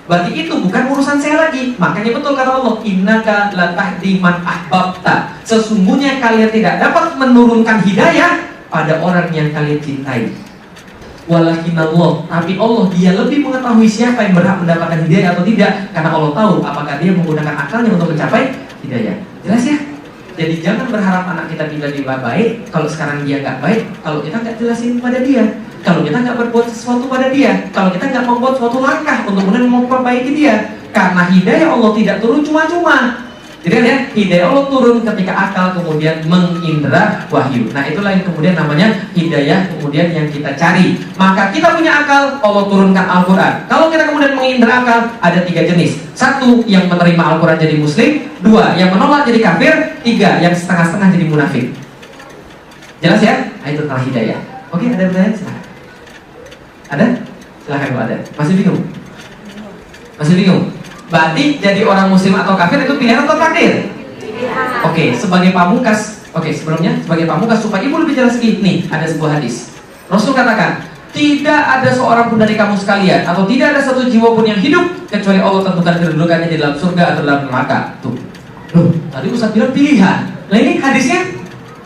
Berarti itu bukan urusan saya lagi. Makanya betul kata Allah, innaka la tahdi man ahbabta. Sesungguhnya kalian tidak dapat menurunkan hidayah pada orang yang kalian cintai. Walakinallah, tapi Allah dia lebih mengetahui siapa yang berhak mendapatkan hidayah atau tidak, karena Allah tahu apakah dia menggunakan akalnya untuk mencapai hidayah. Jelas ya? Jadi jangan berharap anak kita tiba-tiba baik kalau sekarang dia nggak baik, kalau kita nggak jelasin pada dia, kalau kita nggak berbuat sesuatu pada dia, kalau kita nggak membuat suatu langkah untuk kemudian memperbaiki dia. Karena hidayah Allah tidak turun cuma-cuma. Jadi kan ya, hidayah Allah turun ketika akal kemudian mengindra wahyu. Nah itulah yang kemudian namanya hidayah kemudian yang kita cari. Maka kita punya akal, Allah turunkan Al-Quran. Kalau kita kemudian mengindra akal, ada 3 jenis. 1, yang menerima Al-Quran jadi muslim. 2, yang menolak jadi kafir. 3, yang setengah-setengah jadi munafik. Jelas ya? Nah, itu tentang hidayah. Oke, ada pertanyaan? Silahkan. Ada? Silahkan kalau ada. Masih bingung? Masih bingung? Berarti jadi orang muslim atau kafir itu pilihan atau takdir? Oke, sebagai pamungkas. Oke, sebelumnya sebagai pamungkas supaya ibu lebih jelas lagi. Nih, ada sebuah hadis. Rasul katakan, tidak ada seorang pun dari kamu sekalian atau tidak ada satu jiwa pun yang hidup kecuali Allah tentukan kedudukannya di dalam surga atau dalam neraka. Tuh. Loh, tadi Ustaz bilang pilihan. Nah ini hadisnya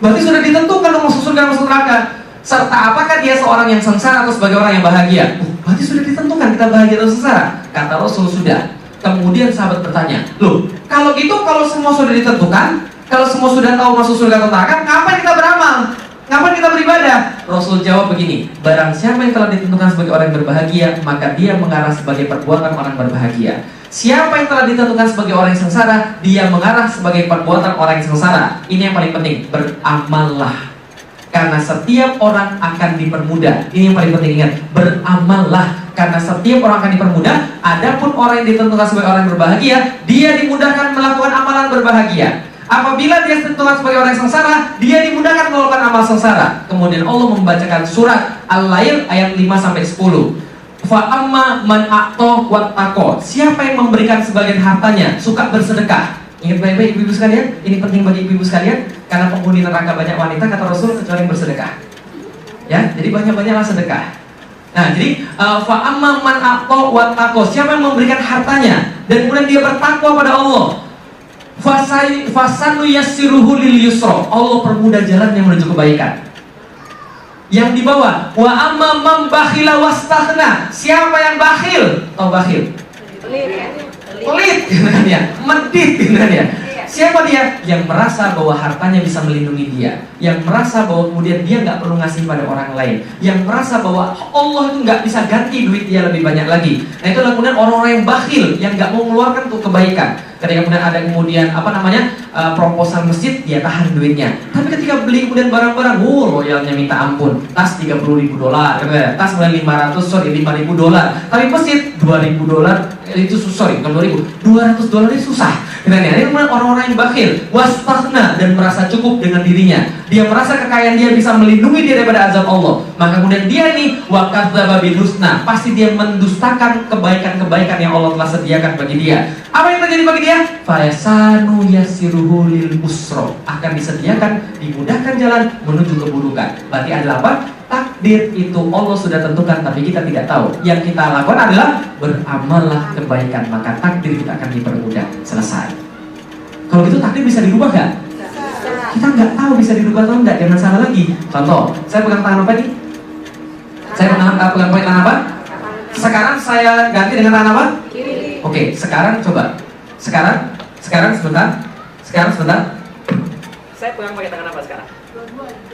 berarti sudah ditentukan dong masuk surga masuk neraka. Serta apakah dia seorang yang sengsara atau sebagai orang yang bahagia? Berarti sudah ditentukan kita bahagia atau sengsara. Kata Rasul sudah. Kemudian sahabat bertanya, loh kalau gitu kalau semua sudah ditentukan, kalau semua sudah tahu masuk surga atau neraka, ngapain kita beramal? Ngapain kita beribadah? Rasul jawab begini, barang siapa yang telah ditentukan sebagai orang yang berbahagia, maka dia mengarah sebagai perbuatan orang berbahagia. Siapa yang telah ditentukan sebagai orang yang sengsara, dia mengarah sebagai perbuatan orang yang sengsara. Ini yang paling penting, beramallah. Karena setiap orang akan dipermudah. Ini yang paling penting, ingat, beramallah. Karena setiap orang akan dipermudah. Adapun orang yang ditentukan sebagai orang yang berbahagia, dia dimudahkan melakukan amalan berbahagia. Apabila dia ditentukan sebagai orang yang sengsara, dia dimudahkan melakukan amal sengsara. Kemudian Allah membacakan surat Al-Lail ayat 5-10. Fa amma man a'ta wattaqo. Siapa yang memberikan sebagian hartanya, suka bersedekah. Ingat baik-baik ibu-ibu sekalian, ini penting bagi ibu-ibu sekalian, karena penghuni neraka banyak wanita kata Rasul kecuali yang bersedekah. Ya, jadi banyak-banyaklah sedekah. Nah, jadi fa amma man a'ta wattaqo. Siapa yang memberikan hartanya dan kemudian dia bertakwa pada Allah, fasanu yassiruhu lil yusra. Allah permudah jalannya menuju kebaikan. Yang di bawah, wa amma man bakhila wastaghna. Siapa yang bakhil? Tahu bakhil? Pelit, gitu ya, medit, gitu ya. Siapa dia? Yang merasa bahwa hartanya bisa melindungi dia, yang merasa bahwa kemudian dia nggak perlu ngasih pada orang lain, yang merasa bahwa Allah itu nggak bisa ganti duit dia lebih banyak lagi. Nah itulah kemudian orang-orang yang bakhil, yang nggak mau mengeluarkan untuk kebaikan. Ketika kemudian ada proposal masjid, dia tahan duitnya. Tapi ketika beli kemudian barang-barang, loyalnya minta ampun. Tas $30.000, tas mulai $5.000. Tapi masjid $2.000 itu bukan $2.000 itu susah. Ini orang-orang yang bakhil, wastaghna, dan merasa cukup dengan dirinya. Dia merasa kekayaan dia bisa melindungi dia daripada azab Allah. Maka kemudian dia ini wa kadzdzaba bil husna, pasti dia mendustakan kebaikan-kebaikan yang Allah telah sediakan bagi dia. Apa yang terjadi bagi dia? Fayasanu yassiruhu lil usra, akan disediakan, dimudahkan jalan menuju keburukan. Berarti adalah apa? Takdir itu Allah sudah tentukan, tapi kita tidak tahu. Yang kita lakukan adalah beramallah kebaikan, maka takdir kita akan dipermudah. Selesai. Kalau gitu takdir bisa dirubah nggak? Kita nggak tahu bisa dirubah atau enggak. Jangan salah lagi. Contoh, saya pegang tangan apa nih? Saya pegang tangan apa? Sekarang saya ganti dengan tangan apa? Kiri. Oke, sekarang coba. Sekarang sebentar. Saya pegang pakai tangan apa sekarang?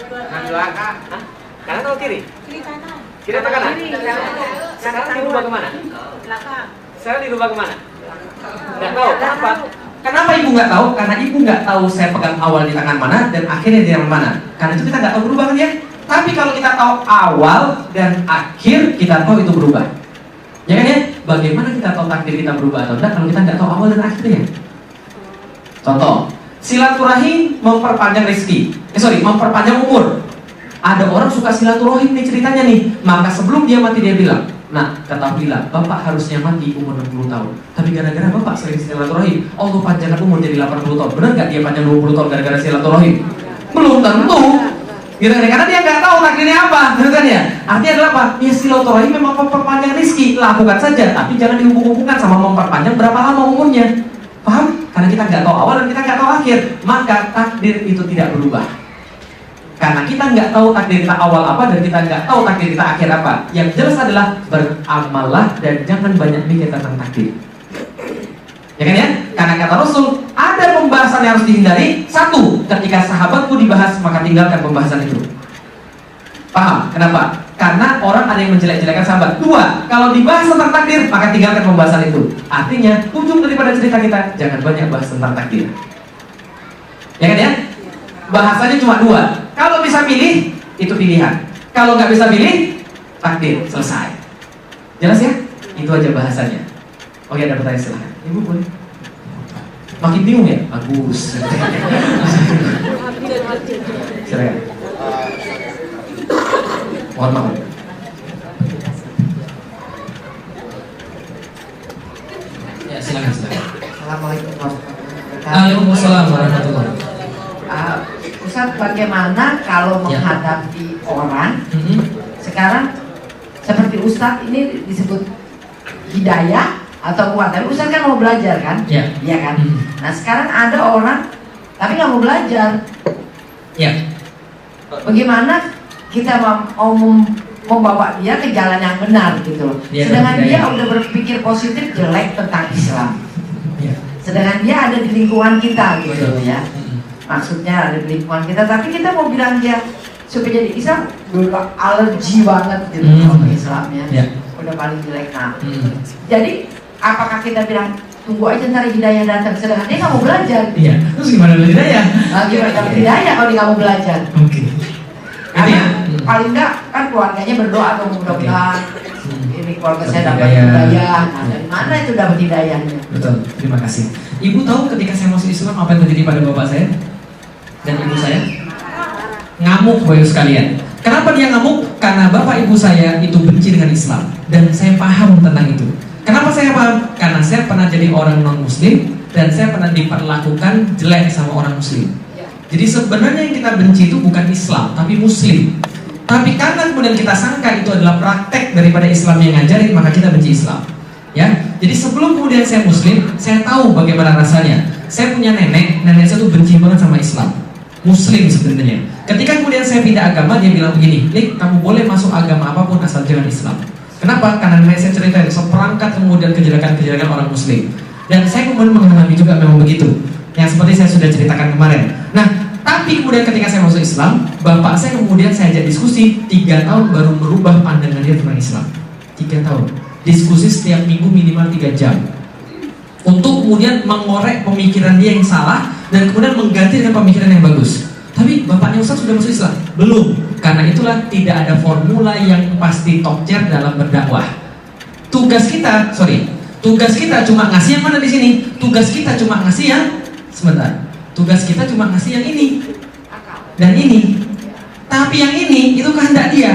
Tangan belakang. Hah? Kanan atau kiri?
Kiri kanan.
Kiri atau kanan? Sekarang dirubah kemana?
Belakang.
Sekarang dirubah kemana? Nggak tahu. Kenapa? Kenapa ibu nggak tahu? Karena ibu nggak tahu saya pegang awal di tangan mana dan akhirnya di tangan mana. Karena itu kita nggak tahu berubah kan ya. Tapi kalau kita tahu awal dan akhir, kita tahu itu berubah. Ya kan ya? Bagaimana kita tahu takdir kita berubah atau tidak kalau kita nggak tahu awal dan akhirnya? Contoh, Silaturahim memperpanjang rezeki. Memperpanjang umur. Ada orang suka silaturahim nih ceritanya nih. Maka sebelum dia mati dia bilang, nah ketahuilah, bapak harusnya mati umur 60 tahun. Tapi gara-gara bapak sering silaturahim, Allah panjangkan umur jadi 80 tahun. Benar nggak dia panjang 20 tahun gara-gara silaturahim? Belum tentu. Gitu kan? Karena dia nggak tahu takdirnya apa, gitu kan ya? Artinya adalah apa? Ya silaturahim memang memperpanjang rezeki, lakukan saja, tapi jangan dihubung-hubungkan sama memperpanjang berapa lama umurnya. Paham? Karena kita nggak tahu awal dan kita nggak tahu akhir, maka takdir itu tidak berubah. Karena kita nggak tahu takdir kita awal apa dan kita nggak tahu takdir kita akhir apa. Yang jelas adalah beramallah dan jangan banyak mikir tentang takdir. Ya kan ya? Karena kata Rasul, ada pembahasan yang harus dihindari. Satu, ketika sahabatku dibahas, maka tinggalkan pembahasan itu. Paham? Kenapa? Karena orang ada yang menjelek-jelekan sahabat. Dua, kalau dibahas tentang takdir, maka tinggalkan pembahasan itu. Artinya, ujung daripada cerita kita, jangan banyak bahas tentang takdir. Ya kan ya? Bahasanya cuma dua. Kalau bisa pilih, itu pilihan. Kalau nggak bisa pilih, takdir, selesai. Jelas ya? Itu aja bahasanya. Oke, ada pertanyaan silahkan. Ibu boleh. Makin bingung ya? Bagus. Silakan. Mohon maaf. Ya, silakan.
Assalamualaikum warahmatullahi wabarakatuh.
Waalaikumsalam warahmatullahi wabarakatuh.
Ustaz, bagaimana kalau menghadapi orang sekarang seperti Ustaz ini disebut hidayah atau kuat, tapi Ustaz kan mau belajar kan? Iya kan? Nah sekarang ada orang tapi nggak mau belajar. Bagaimana kita mau membawa dia ke jalan yang benar gitu loh. Sedangkan dia udah berpikir positif jelek tentang Islam. Sedangkan dia ada di lingkungan kita gitu ya. Maksudnya ada di lingkungan kita, tapi kita mau bilang dia supaya jadi Islam dulu alergi banget gitu sama Islamnya. Udah paling jelek. Nah, jadi apakah kita bilang tunggu aja ntar hidayah datang, sedangkan dia nggak mau belajar?
Terus gimana belajar hidayah?
Gimana dapat hidayah kalau dia nggak mau belajar? Karena paling nggak kan keluarganya berdoa atau mudah-mudahan ini keluarga saya dapat hidayah. Nah, dari mana itu dapat hidayahnya?
Betul, terima kasih. Ibu tahu ketika saya masuk Islam apa yang terjadi pada bapak saya dan ibu saya? Ngamuk, Bapak sekalian. Kenapa dia ngamuk? Karena bapak ibu saya itu benci dengan Islam dan saya paham tentang itu. Kenapa saya paham? Karena saya pernah jadi orang non-muslim dan saya pernah diperlakukan jelek sama orang muslim. Jadi sebenarnya yang kita benci itu bukan Islam, tapi muslim. Tapi karena kemudian kita sangka itu adalah praktek daripada Islam yang ngajarin, maka kita benci Islam. Ya, jadi sebelum kemudian saya muslim, saya tahu bagaimana rasanya. Saya punya nenek saya tuh benci banget sama Islam. Muslim sebenarnya. Ketika kemudian saya pindah agama, dia bilang begini, "Lik, kamu boleh masuk agama apapun asal jangan Islam." Kenapa? Karena nenek saya ceritain seperangkat kemudian kejelekan-kejelekan orang muslim. Dan saya kemudian mengalami juga memang begitu. Yang seperti saya sudah ceritakan kemarin. Nah, tapi kemudian ketika saya masuk Islam, bapak saya kemudian saya ajak diskusi 3 tahun baru merubah pandangan dia tentang Islam. 3 tahun. Diskusi setiap minggu minimal 3 jam. Untuk kemudian mengorek pemikiran dia yang salah dan kemudian mengganti dengan pemikiran yang bagus. Tapi bapaknya Ustaz sudah masuk Islam? Belum. Karena itulah tidak ada formula yang pasti top tier dalam berdakwah. Tugas kita cuma ngasih yang mana di sini? Tugas kita cuma ngasih yang Tugas kita cuma ngasih yang ini dan ini. Tapi yang ini itu kehendak dia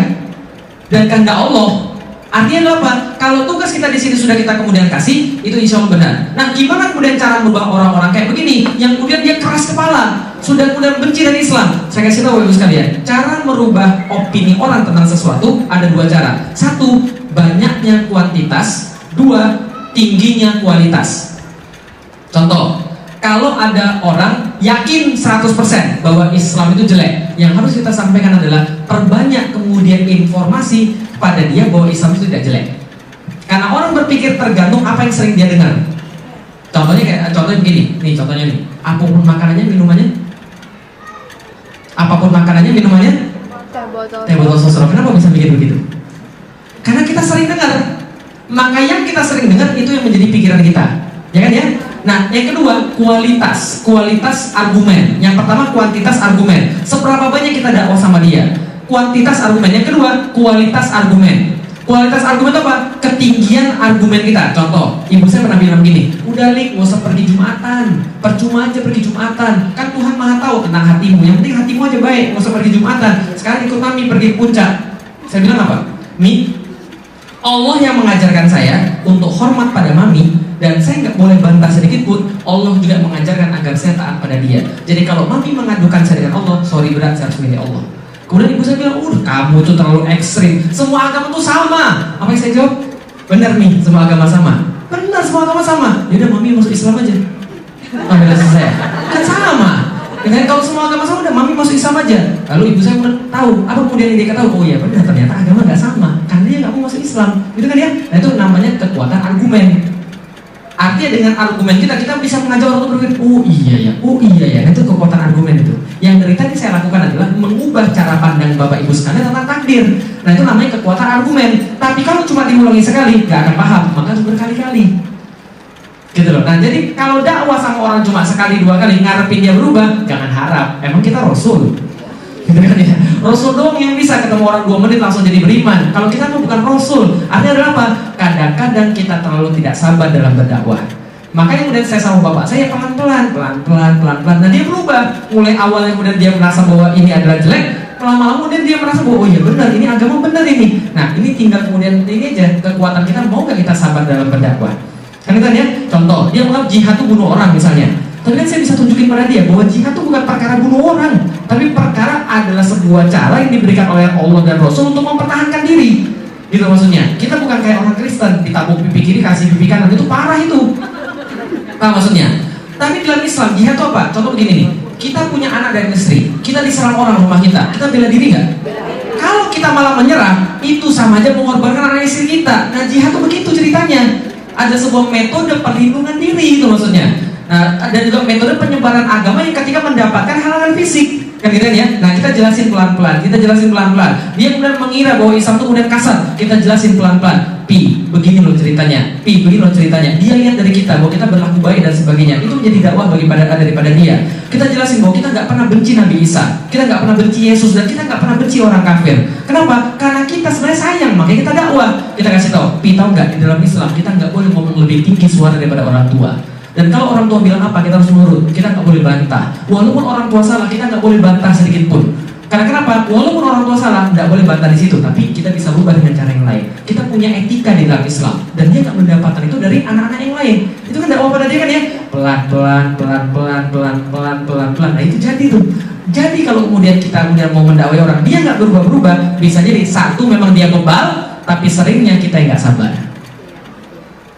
dan kehendak Allah. Artinya apa? Kalau tugas kita di sini sudah kita kemudian kasih, itu insya Allah benar. Nah, gimana kemudian cara merubah orang-orang kayak begini yang kemudian dia keras kepala, sudah kemudian benci dari Islam? Saya kasih tahu ibu sekalian, cara merubah opini orang tentang sesuatu ada 2 cara. 1, banyaknya kuantitas. 2, tingginya kualitas. Contoh, kalau ada orang yakin 100% bahwa Islam itu jelek, yang harus kita sampaikan adalah perbanyak kemudian informasi pada dia bahwa Islam itu tidak jelek. Karena orang berpikir tergantung apa yang sering dia dengar. Contohnya begini, nih contohnya nih, apapun makanannya, minumannya, teh botol sosro. Kenapa bisa mikir begitu? Karena kita sering dengar. Maka yang kita sering dengar itu yang menjadi pikiran kita, ya kan ya? Nah, yang kedua, kualitas argumen. Yang pertama, kuantitas argumen. Seberapa banyak kita dakwah sama dia? Kuantitas argumen. Yang kedua, kualitas argumen. Kualitas argumen itu apa? Ketinggian argumen kita. Contoh, ibu saya pernah bilang gini, udah Lik, gak usah pergi Jumatan, percuma aja pergi Jumatan, kan Tuhan maha tahu tentang hatimu, yang penting hatimu aja baik, gak usah pergi Jumatan. Sekarang ikut kami pergi ke puncak. Saya bilang apa? Mi, Allah yang mengajarkan saya untuk hormat pada mami, dan saya nggak boleh bantah sedikit pun. Allah juga mengajarkan agar saya taat pada dia. Jadi kalau mami mengadukan saya dengan Allah, sorry berat, saya harus milih Allah. Kemudian ibu saya bilang, kamu tuh terlalu ekstrim, semua agama tuh sama. Apa yang saya jawab? Benar nih, semua agama sama. Benar, semua agama sama. Yaudah mami masuk Islam aja. Ambil saya, kan sama. Dan kalau semua agama sama, udah mami masuk Islam aja. Lalu ibu saya tahu, apa kemudian dia tahu? Oh iya benar, ternyata agama nggak sama, karena dia nggak mau masuk Islam, gitu kan ya? Nah itu namanya kekuatan argumen. Artinya dengan argumen kita bisa mengajak orang untuk berpikir, oh iya ya. Nah, itu kekuatan argumen itu. Yang dari tadi saya lakukan adalah mengubah cara pandang Bapak Ibu sekalian tentang takdir. Nah itu namanya kekuatan argumen. Tapi kalau cuma diulangi sekali, nggak akan paham, maka harus berkali-kali. Gitu loh. Nah jadi kalau dakwah sama orang cuma sekali dua kali ngarepin dia berubah, jangan harap. Emang kita Rasul, gitu kan ya? Rasul doang yang bisa ketemu orang 2 menit langsung jadi beriman. Kalau kita tuh bukan Rasul. Artinya adalah apa? Kadang-kadang kita terlalu tidak sabar dalam berdakwah. Makanya kemudian saya sama bapak saya pelan-pelan. Nah dia berubah. Mulai awalnya kemudian dia merasa bahwa ini adalah jelek, lama-lama kemudian dia merasa bahwa oh iya benar, ini agama benar ini. Nah ini tinggal kemudian ini aja kekuatan kita, mau gak kita sabar dalam berdakwah. Kan kita ya, contoh dia menganggap jihad itu bunuh orang misalnya. Tapi kan saya bisa tunjukin pada dia bahwa jihad itu bukan perkara bunuh orang, tapi perkara adalah sebuah cara yang diberikan oleh Allah dan Rasul untuk mempertahankan diri. Gitu maksudnya. Kita bukan kayak orang Kristen, ditabuk pipi kiri kasih pipi kanan, itu parah itu. Nah maksudnya. Tapi dalam Islam jihad itu apa? Contoh begini nih. Kita punya anak dan istri, kita diserang orang rumah kita bela diri nggak? Kalau kita malah menyerah, itu sama aja mengorbankan anak istri kita. Nah jihad itu begitu ceritanya. Ada sebuah metode perlindungan diri itu maksudnya. Nah, dan juga metode penyebaran agama yang ketika mendapatkan hal-hal fisik, kan gitu ya. Nah, kita jelasin pelan-pelan. Dia kemudian mengira bahwa Islam itu kemudian kasar. Kita jelasin pelan-pelan. Begini loh ceritanya. Dia lihat dari kita bahwa kita berlaku baik dan sebagainya. Itu menjadi dakwah daripada dia. Kita jelasin bahwa kita nggak pernah benci Nabi Isa, kita nggak pernah benci Yesus, dan kita nggak pernah benci orang kafir. Kenapa? Karena kita sebenarnya sayang, makanya kita dakwah. Kita kasih tahu, tahu nggak di dalam Islam kita nggak boleh ngomong lebih tinggi suara daripada orang tua. Dan kalau orang tua bilang apa, kita harus nurut. Kita nggak boleh bantah. Walaupun orang tua salah, kita nggak boleh bantah sedikit pun. Karena kenapa? Walaupun orang tua salah, nggak boleh bantah di situ. Tapi kita bisa rubah dengan cara yang lain. Kita punya etika di dalam Islam, dan dia nggak mendapatkan itu dari anak-anak yang lain. Itu kan dakwah pada dia kan ya. Pelan-pelan. Nah itu jadi tuh. Jadi kalau kemudian kita mau mendakwai orang, dia nggak berubah-berubah, bisa jadi satu memang dia bebal, tapi seringnya kita nggak sabar.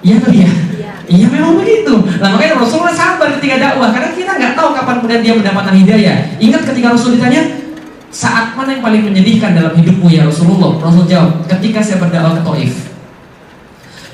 Iya tuh ya. Iya memang begitu. Nah makanya Rasulullah sabar ketika dakwah, karena kita nggak tahu kapan kemudian dia mendapatkan hidayah. Ingat ketika Rasul ditanya, saat mana yang paling menyedihkan dalam hidupmu ya Rasulullah? Rasul jawab, ketika saya berdakwah ke Taif.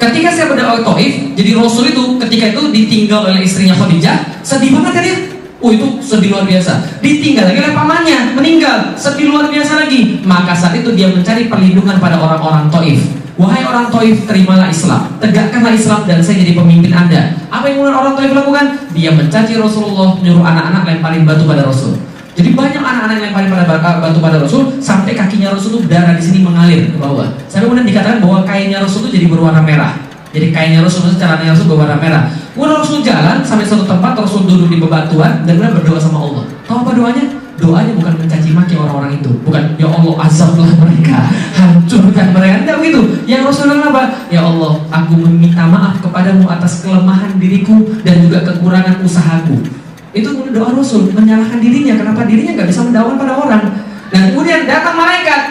Ketika saya berdakwah ke Taif, jadi Rasul itu ketika itu ditinggal oleh istrinya Khadijah, sedih banget kan ya? Oh itu sedih luar biasa. Ditinggal lagi oleh pamannya, meninggal, sedih luar biasa lagi. Maka saat itu dia mencari perlindungan pada orang-orang Taif. Wahai orang Taif, terimalah Islam, tegakkanlah Islam dan saya jadi pemimpin Anda. Apa yang orang Taif lakukan? Dia mencaci Rasulullah, menyuruh anak-anak lemparin batu pada Rasul. Jadi banyak anak-anak yang lemparin batu pada Rasul, sampai kakinya Rasul itu darah di sini mengalir ke bawah. Sampai kemudian dikatakan bahwa kainnya Rasul itu jadi berwarna merah. Jadi kainnya Rasul, celananya Rasul berwarna merah. Kemudian Rasul jalan sampai suatu tempat, Rasul duduk di bebatuan dan kemudian berdoa sama Allah. Tahu apa doanya? Doanya bukan mencaci maki orang-orang itu, bukan ya Allah azablah mereka, hancurkan mereka, tidak begitu. Yang Rasul bilang apa? Ya Allah, aku meminta maaf kepadamu atas kelemahan diriku dan juga kekurangan usahaku. Itu kemudian doa Rasul, menyalahkan dirinya, kenapa dirinya nggak bisa mendakwakan pada orang. Dan kemudian datang malaikat,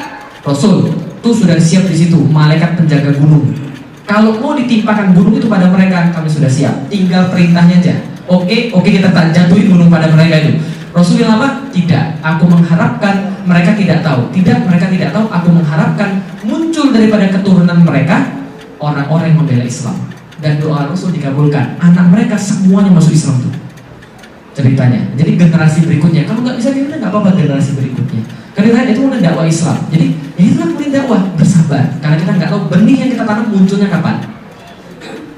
Rasul tuh sudah siap di situ, malaikat penjaga gunung. Kalau mau ditimpakan gunung itu pada mereka, kami sudah siap, tinggal perintahnya aja. Oke, kita tak jatuhin gunung pada mereka itu. Rasul bilang apa? Tidak, aku mengharapkan mereka tidak tahu. Tidak, mereka tidak tahu. Aku mengharapkan muncul daripada keturunan mereka orang-orang yang membela Islam. Dan doa Rasul dikabulkan. Anak mereka semuanya masuk Islam tuh. Ceritanya. Jadi generasi berikutnya, kalau nggak bisa dilihat nggak apa-apa generasi berikutnya. Karena itu udah dakwah Islam. Jadi ya itulah kemudian dakwah, bersabar. Karena kita nggak tahu benih yang kita tanam munculnya kapan.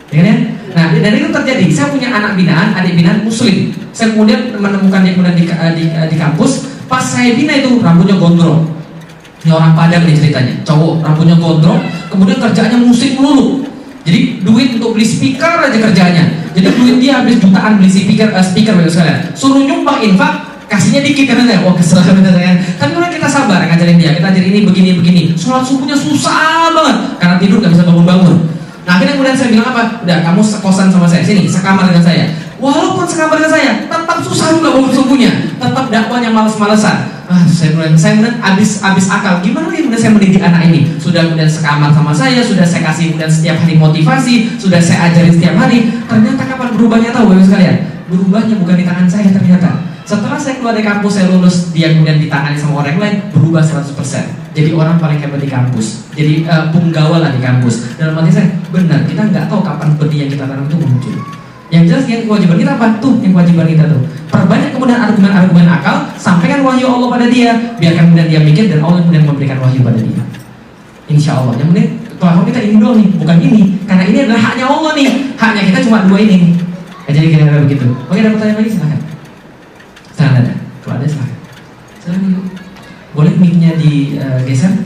Ya? Nah, dan itu terjadi. Saya punya anak binaan, adik binaan Muslim. Saya kemudian menemukan dia kemudian di kampus. Pas saya bina itu rambutnya gondrong. Ini orang Padang nih ceritanya. Cowok rambutnya gondrong. kemudian kerjaannya musik melulu. Jadi duit untuk beli speaker aja kerjanya. Jadi duit dia habis jutaan beli speaker Bapak sekalian. Suruh nyumbang infak, kasihnya dikit katanya. Wah kesel bener kan. Tapi kalau kita sabar ngajarin dia, kita ajarin ini begini. Sholat subuhnya susah banget karena tidur nggak bisa bangun-bangun. Nah akhirnya kemudian saya bilang apa? Udah kamu sekosan sama saya, sini sekamar dengan saya. Walaupun sekamar dengan saya, tetap susah juga bangun subuhnya. Tetap dakwanya males-malesan. Saya kemudian abis akal. Gimana nih kemudian saya mendidik anak ini? Sudah kemudian sekamar sama saya, sudah saya kasih kemudian setiap hari motivasi, sudah saya ajarin setiap hari. Ternyata kapan berubahnya tahu Bapak sekalian? Berubahnya bukan di tangan saya ternyata. Setelah saya keluar dari kampus, saya lulus, dia kemudian ditangani sama orang lain, berubah 100%. Jadi orang paling hebat di kampus. Jadi punggawa lah di kampus. Dalam arti saya, benar, kita nggak tahu kapan benih yang kita tanam itu muncul. Yang jelas yang kewajiban kita apa? Tuh yang kewajiban kita tuh. Perbanyak kemudian argumen-argumen akal, sampaikan wahyu Allah pada dia, biarkan kemudian dia mikir dan Allah kemudian memberikan wahyu pada dia. Insya Allah. Yang penting kalau kita ini doang nih, bukan ini. Karena ini adalah haknya Allah nih. Haknya kita cuma dua ini nih. Jadi kira-kira begitu. Oke, ada pertanyaan lagi silahkan. Silahkan ada. Kalau ada silahkan. Silahkan ibu. Boleh mic-nya digeser?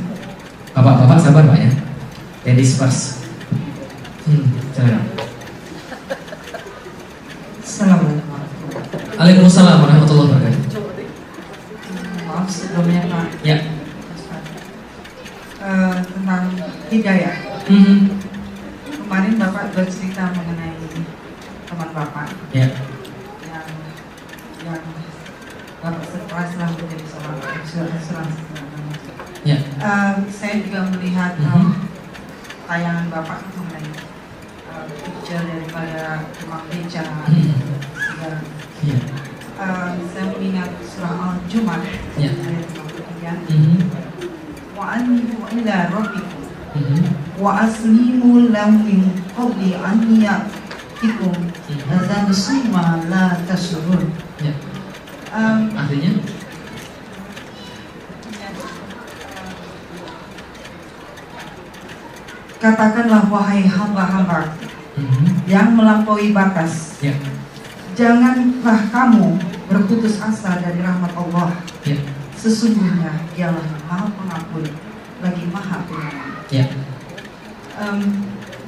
Bapak-bapak sabar Pak ya. Ladies first. Silahkan.
Assalamualaikum.
Waalaikumsalam warahmatullahi wabarakatuh.
Maaf sebelumnya Pak.
Ya.
Tentang hidayah. Kemarin Bapak bercerita mengenai teman Bapak.
Ya.
Yang Bapak setelah menjadi seorang
Ya.
saya juga melihat tayangan Bapak mengenai picture daripada tukang beca.
Ya.
Saya mengingat surah Al-Jumu'ah ayat 53. Wa annibu ila rabbikum wa aslimu lahu min qabli an ya'tikum azab summa la tasurun.
Ya. Artinya?
Katakanlah wahai hamba-hamba yang melampaui batas,
Ya.
janganlah kamu berputus asa dari rahmat Allah.
Ya.
Sesungguhnya Dialah Maha Pengampun lagi Maha Penyayang.
Ya.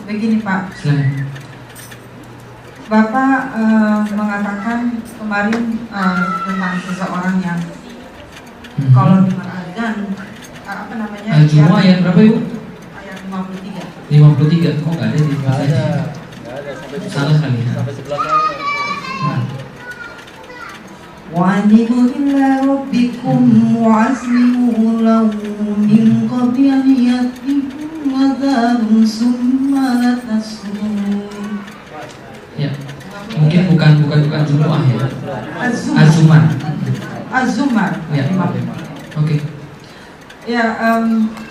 Begini Pak,
Silakan.
Bapak mengatakan kemarin tentang seseorang yang kalau dengar azan apa namanya?
Al-Jumu'ah ayat berapa Ibu?
Ayat 53.
53. Kok nggak ada di
Nggak
saya?
ada sampai
Salah kali ya.
sampai sebelah saya.
Wa anibu ila rabbikum wa aslimu lahu min qabli an ya'tikum adzabun summa la tasurun.
Ya. Mungkin bukan Jumu'ah ya.
Az-Zumar.
Az-Zumar.
Az-Zumar.
Ya. Oke.
Ya,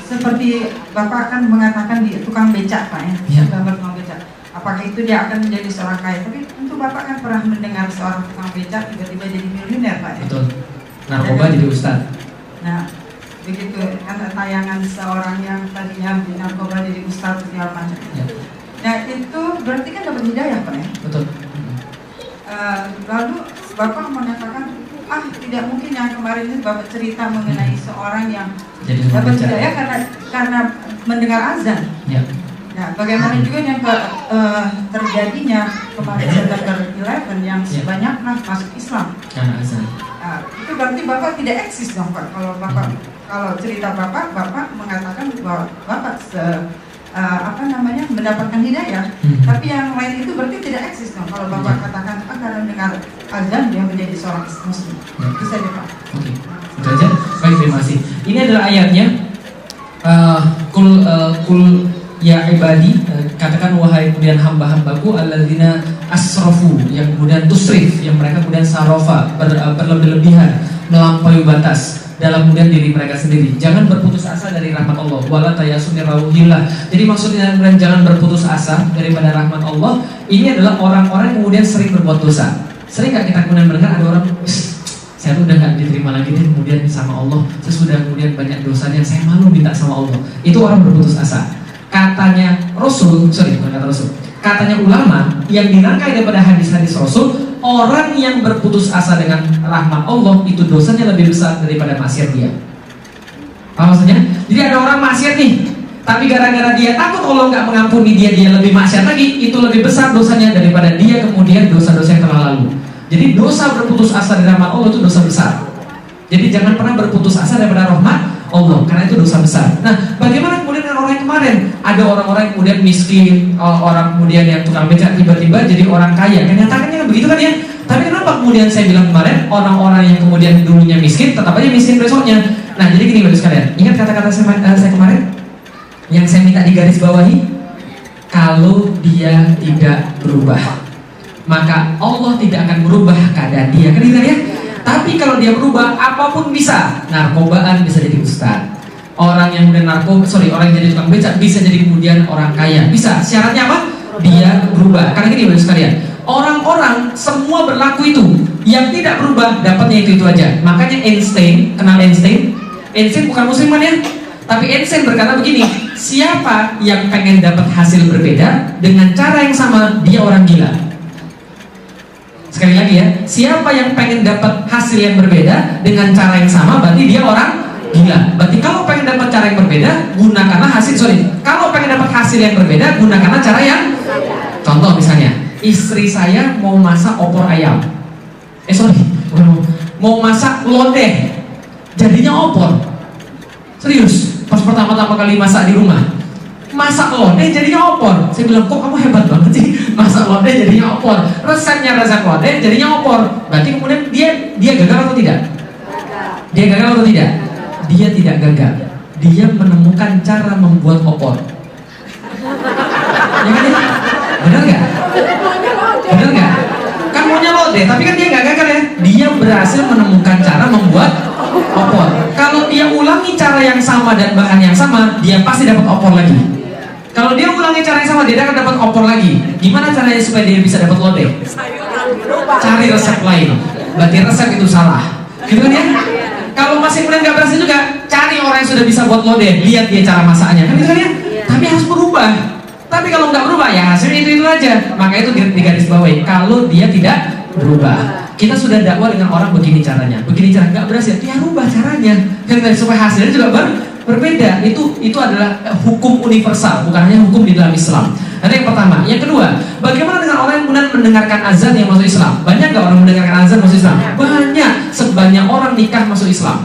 seperti Bapak kan mengatakan di tukang becak Pak ya,
Ya.
gambar tukang becak. Apakah itu dia akan menjadi seorang kaya? Tapi tentu Bapak kan pernah mendengar seorang tukang becak tiba-tiba jadi miliuner Pak ya.
Betul. Narkoba jadi ustaz.
Nah, begitu kan tayangan seorang yang tadinya di narkoba jadi ustaz segala macam.
Ya.
Nah itu berarti kan dapat hidayah Pak ya.
Betul.
Lalu Bapak mengatakan tidak mungkin yang kemarin itu Bapak cerita mengenai seorang yang
Jadi
dapat
baca.
hidayah karena mendengar azan.
Ya.
Nah, bagaimana juga yang terjadinya kemarin September 11 yang sebanyaklah masuk Islam.
Karena azan.
Nah, itu berarti Bapak tidak eksis dong Pak. Kalau Bapak kalau cerita Bapak mengatakan bahwa Bapak mendapatkan hidayah. Tapi yang lain itu berarti tidak eksis dong. Kalau Bapak katakan karena dengar azan dia menjadi seorang muslim. Itu saja Pak.
Oke. Itu aja. Baik, terima kasih. Ini adalah ayatnya. Kul ya ibadi, katakan wahai kemudian hamba-hambaku alladzina asrafu, yang kemudian tusrif, yang mereka kemudian sarofa, berlebih-lebihan, melampaui batas dalam kemudian diri mereka sendiri. Jangan berputus asa dari rahmat Allah. Wala tayasu min rauhillah. Jadi maksudnya kemudian jangan berputus asa daripada rahmat Allah. Ini adalah orang-orang yang kemudian sering berbuat dosa. Sering nggak kita kemudian mendengar ada orang, saya tuh udah nggak diterima lagi deh kemudian sama Allah. Saya sudah kemudian banyak dosanya, saya malu minta sama Allah. Itu orang berputus asa. Katanya katanya ulama yang dirangkai daripada hadis-hadis Rasul, orang yang berputus asa dengan rahmat Allah itu dosanya lebih besar daripada maksiat dia. Apa maksudnya? Jadi ada orang maksiat nih, Tapi gara-gara dia takut Allah nggak mengampuni dia lebih maksiat lagi, itu lebih besar dosanya daripada dia kemudian dosa-dosa yang telah lalu. Jadi dosa berputus asa dari rahmat Allah itu dosa besar. Jadi jangan pernah berputus asa daripada rahmat Allah, karena itu dosa besar. Nah, bagaimana kemudian dengan orang yang kemarin? Ada orang-orang yang kemudian miskin, orang kemudian yang tukang becak tiba-tiba jadi orang kaya. Kenyataannya kan begitu kan ya? Tapi kenapa kemudian saya bilang kemarin orang-orang yang kemudian dulunya miskin tetap aja miskin besoknya? Nah, jadi gini Bapak sekalian, ingat kata-kata saya kemarin? Yang saya minta digaris bawahi, kalau dia tidak berubah, maka Allah tidak akan merubah keadaan dia, kan gitu ya? Tapi kalau dia berubah, apapun bisa. Narkobaan bisa jadi ustaz. Orang yang kemudian orang yang jadi tukang becak bisa jadi kemudian orang kaya. Bisa. Syaratnya apa? Dia berubah. Karena gini Bapak sekalian, orang-orang semua berlaku itu. Yang tidak berubah dapatnya itu aja. Makanya Einstein, kenal Einstein? Einstein bukan muslim kan ya? Tapi Einstein berkata begini, siapa yang pengen dapat hasil berbeda dengan cara yang sama, dia orang gila. Sekali lagi ya, siapa yang pengen dapat hasil yang berbeda dengan cara yang sama, berarti dia orang gila. Berarti kalau pengen dapat cara yang berbeda, gunakanlah kalau pengen dapat hasil yang berbeda, gunakanlah cara yang contoh misalnya, istri saya mau masak opor ayam. Mau masak lodeh, jadinya opor. Serius, pas pertama-tama kali masak di rumah, masak lodeh jadinya opor. Saya bilang, kok kamu hebat banget sih, masak lodeh jadinya opor. Resepnya resep lodeh jadinya opor. Berarti kemudian dia gagal atau tidak? Dia gagal atau tidak? Dia tidak gagal. Dia menemukan cara membuat opor. Ya kan ya? Benar nggak? Benar nggak? Kan maunya lodeh, tapi kan dia nggak gagal ya. Dia berhasil menemukan cara membuat opor. Kalau dia ulangi cara yang sama dan bahan yang sama, dia pasti dapat opor lagi. Kalau dia ulangi cara yang sama, dia akan dapat opor lagi. Gimana caranya supaya dia bisa dapat lodeh? Cari resep lain. Berarti resep itu salah. Gitu kan ya? Kalau masih kemudian nggak berhasil juga, cari orang yang sudah bisa buat lodeh. Lihat dia cara masaknya. Kan gitu kan ya? Tapi harus berubah. Tapi kalau nggak berubah, ya hasilnya itu aja. Maka itu digarisbawahi. Kalau dia tidak berubah. Kita sudah dakwah dengan orang begini caranya, nggak berhasil, ya rubah caranya, kan supaya hasilnya juga berbeda. Itu adalah hukum universal, bukan hanya hukum di dalam Islam. Nah, yang pertama. Yang kedua, bagaimana dengan orang yang kemudian mendengarkan azan yang masuk Islam? Banyak nggak orang mendengarkan azan masuk Islam? Banyak, sebanyak orang nikah masuk Islam.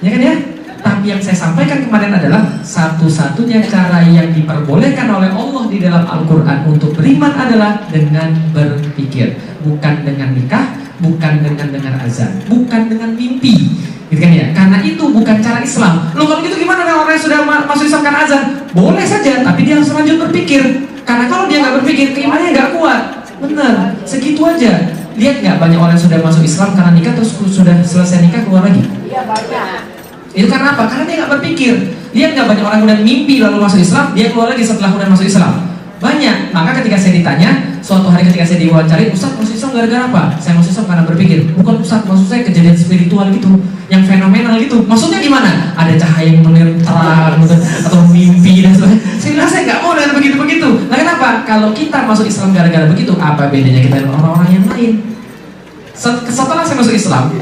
Ya kan ya? Tapi yang saya sampaikan kemarin adalah satu-satunya cara yang diperbolehkan oleh Allah di dalam Al-Quran untuk beriman adalah dengan berpikir, bukan dengan nikah, bukan dengan dengar azan, bukan dengan mimpi, gitu kan ya? Karena itu bukan cara Islam. Loh kalau gitu gimana dengan orang yang sudah masuk Islam karena azan? Boleh saja, tapi dia harus lanjut berpikir. Karena kalau dia nggak berpikir, keimanannya nggak kuat. Benar, segitu aja. Lihat nggak banyak orang yang sudah masuk Islam karena nikah terus sudah selesai nikah keluar lagi?
Iya banyak.
Itu karena apa? Karena dia nggak berpikir. Lihat nggak banyak orang kemudian mimpi lalu masuk Islam, dia keluar lagi setelah kemudian masuk Islam. Banyak. Maka ketika saya ditanya, suatu hari ketika saya diwawancari, Ustaz masuk Islam gara-gara apa? Saya masuk Islam karena berpikir. Bukan Ustaz, maksud saya kejadian spiritual gitu, yang fenomenal gitu. Maksudnya gimana? Ada cahaya yang menir terang atau mimpi dan sebagainya. Saya bilang saya nggak mau dengan begitu-begitu. Nah kenapa? Kalau kita masuk Islam gara-gara begitu, apa bedanya kita dengan orang-orang yang lain? Setelah saya masuk Islam,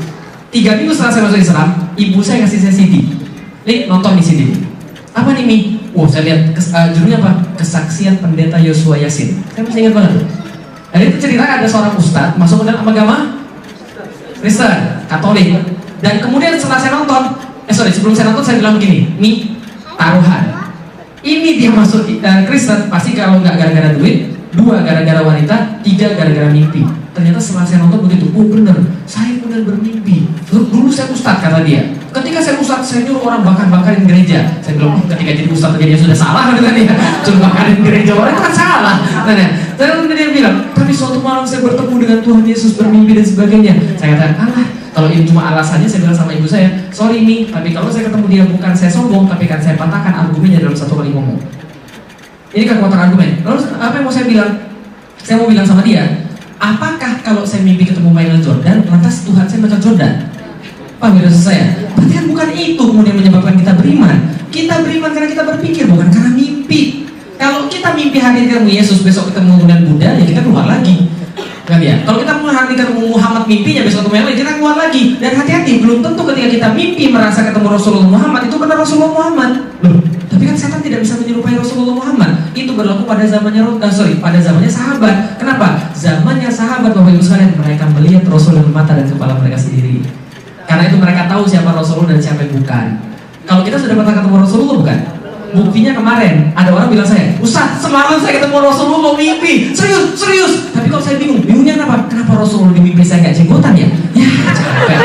3 minggu setelah saya masuk Islam, ibu saya ngasih saya CD. Nih, nonton di CD. Apa nih, Mi? Saya lihat judulnya apa? Kesaksian Pendeta Yosua Yasin. Saya masih ingat banget. Dan itu cerita ada seorang ustadz masuk ke dalam agama Kristen, Katolik. Dan kemudian setelah saya nonton, sebelum saya nonton saya bilang begini, Mi, taruhan. Ini dia masuk Kristen, pasti kalau nggak gara-gara duit, 2 gara-gara wanita, 3 gara-gara mimpi. Ternyata setelah saya nonton begitu, oh bener, saya benar bermimpi. Dulu saya ustadz, kata dia. Ketika saya ustadz, saya nyuruh orang bakar-bakarin gereja. Saya bilang, ketika jadi ustadz aja dia sudah salah, kan dia. Suruh bakarin gereja orang itu kan salah. Terus dia bilang, tapi suatu malam saya bertemu dengan Tuhan Yesus bermimpi dan sebagainya. Saya katakan, alah, kalau ini cuma alasannya, saya bilang sama ibu saya, sorry nih, tapi kalau saya ketemu dia bukan saya sombong, tapi kan saya patahkan argumennya dalam 1 kali ngomong. Ini kan kekuatan argumen. Lalu apa yang mau saya bilang? Saya mau bilang sama dia, apakah kalau saya mimpi ketemu Michael Jordan, lantas Tuhan saya Michael Jordan? Paham ya saya? Berarti kan bukan itu kemudian menyebabkan kita beriman. Kita beriman karena kita berpikir, bukan karena mimpi. Kalau kita mimpi hari ini ketemu Yesus, besok ketemu dengan Buddha, ya kita keluar lagi. Kan ya? Kalau kita hari ini ketemu Muhammad mimpinya, besok ketemu yang lain, kita keluar lagi. Dan hati-hati, belum tentu ketika kita mimpi merasa ketemu Rasulullah Muhammad, itu benar Rasulullah Muhammad. Loh, Tapi kan setan tidak bisa menyerupai Rasulullah Muhammad. Itu berlaku pada pada zamannya sahabat. Kenapa? Zamannya sahabat, Bapak Ibu sekalian, mereka melihat Rasul dengan mata dan kepala mereka sendiri. Karena itu mereka tahu siapa Rasulullah dan siapa yang bukan. Kalau kita sudah pernah ketemu Rasulullah bukan? Buktinya kemarin ada orang bilang saya, Ustaz, semalam saya ketemu Rasulullah mimpi, serius. Tapi kalau saya bingungnya kenapa? Kenapa Rasulullah di mimpi saya nggak jenggotan ya? Ya, capek.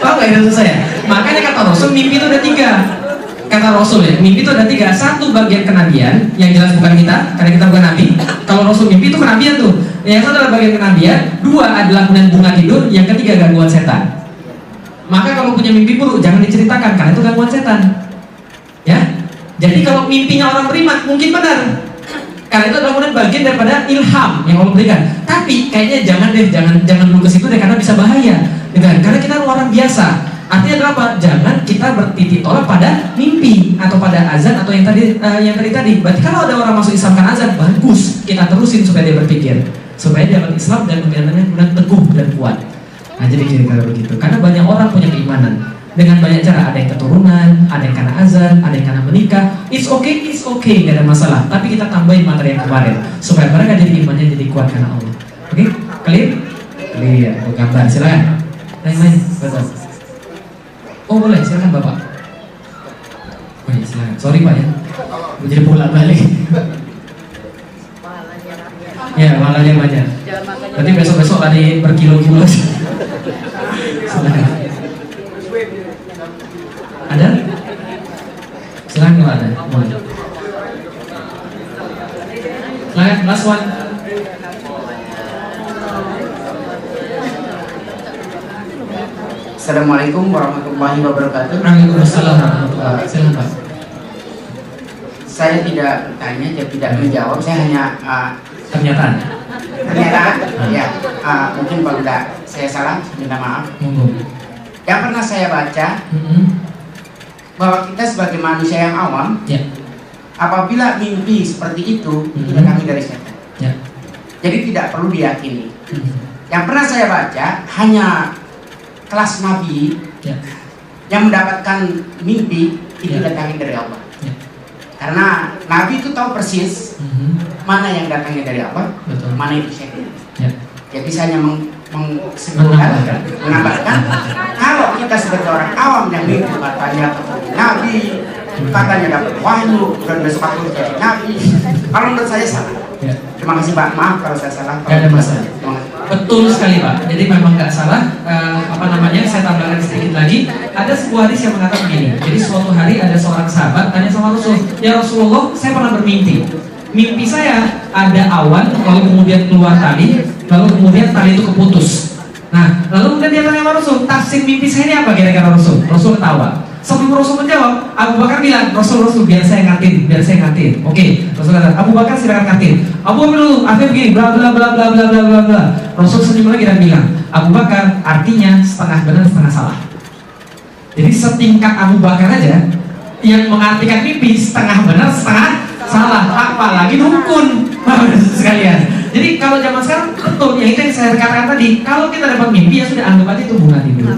Paham nggak itu saya? Makanya kata Rasul, mimpi itu ada 3. Kata Rasul ya, mimpi itu ada 3. 1 bagian kenabian, yang jelas bukan kita, karena kita bukan nabi. Kalau Rasul mimpi itu kenabian tuh. Yang 1 adalah bagian kenabian, 2 adalah kemudian bunga tidur, yang 3 gangguan setan. Maka kalau punya mimpi buruk jangan diceritakan, karena itu gangguan setan. Ya. Jadi kalau mimpinya orang beriman mungkin benar. Karena itu adalah kemudian bagian daripada ilham yang Allah berikan. Tapi kayaknya jangan dulu ke situ deh, karena bisa bahaya. Gitu kan? Karena kita orang biasa. Artinya adalah apa? Jangan kita bertitik tolak pada mimpi atau pada azan atau yang tadi. Berarti kalau ada orang masuk Islam kan azan, bagus, kita terusin supaya dia berpikir, supaya dia dapat Islam dan kemudian teguh dan kuat. Nah, jadi kira-kira begitu. Karena banyak orang punya keimanan dengan banyak cara. Ada yang keturunan, ada yang karena azan, ada yang karena menikah. It's okay, nggak ada masalah. Tapi kita tambahin materi yang kemarin supaya mereka jadi imannya jadi kuat karena Allah. Oke? Clear? Clear. Gambar, silakan. Lain-lain, betul. Oh boleh, silakan Bapak. Oh iya, silakan. Sorry Pak ya, jadi bolak-balik. Ya, malahnya banyak. Berarti besok-besok lari berkilo-kilo. Silakan. Ada? Silakan kalau ada. Boleh. Silakan, last one.
Assalamualaikum warahmatullahi wabarakatuh.
Waalaikumsalam warahmatullahi wabarakatuh. Silakan Pak.
Saya tidak bertanya, tidak menjawab. Saya hanya
Pernyataan.
Ya, mungkin kalau tidak saya salah, minta maaf. Yang pernah saya baca bahwa kita sebagai manusia yang awam,
Ya.
apabila mimpi seperti itu kami dari setan.
Ya.
Jadi tidak perlu diyakini. Yang pernah saya baca hanya kelas nabi
Ya.
yang mendapatkan mimpi itu
Ya.
datangnya dari Allah.
Ya.
Karena nabi itu tahu persis mana yang datangnya dari Allah,
Betul.
mana itu setan.
Ya.
Jadi saya hanya menambahkan kalau kita sebagai orang awam yang mimpi katanya nabi, katanya dapat wahyu dan besok aku jadi nabi, kalau menurut saya salah.
Ya.
Terima kasih Pak, maaf kalau saya salah.
Gak ada masalah. Betul sekali Pak. Jadi memang nggak salah. Saya tambahkan sedikit lagi. Ada sebuah hadis yang mengatakan begini. Jadi suatu hari ada seorang sahabat tanya sama Rasul, ya Rasulullah, saya pernah bermimpi. Mimpi saya ada awan, lalu kemudian keluar tali, lalu kemudian tali itu keputus. Nah, lalu kemudian dia tanya sama Rasul, tafsir mimpi saya ini apa kira-kira Rasul? Rasul ketawa. Sebelum Rasul menjawab, Abu Bakar bilang, Rasul biar saya ngatin. Oke, Rasul kata, Abu Bakar silakan ngatin. Abu Bakar dulu, akhirnya begini, bla bla bla bla bla bla bla bla. Rasul senyum lagi dan bilang, Abu Bakar artinya setengah benar setengah salah. Jadi setingkat Abu Bakar aja yang mengartikan mimpi setengah benar setengah salah, apalagi dukun. Sekalian. Jadi kalau zaman sekarang betul, yang itu yang saya katakan tadi, kalau kita dapat mimpi ya sudah anggap aja itu bunga tidur.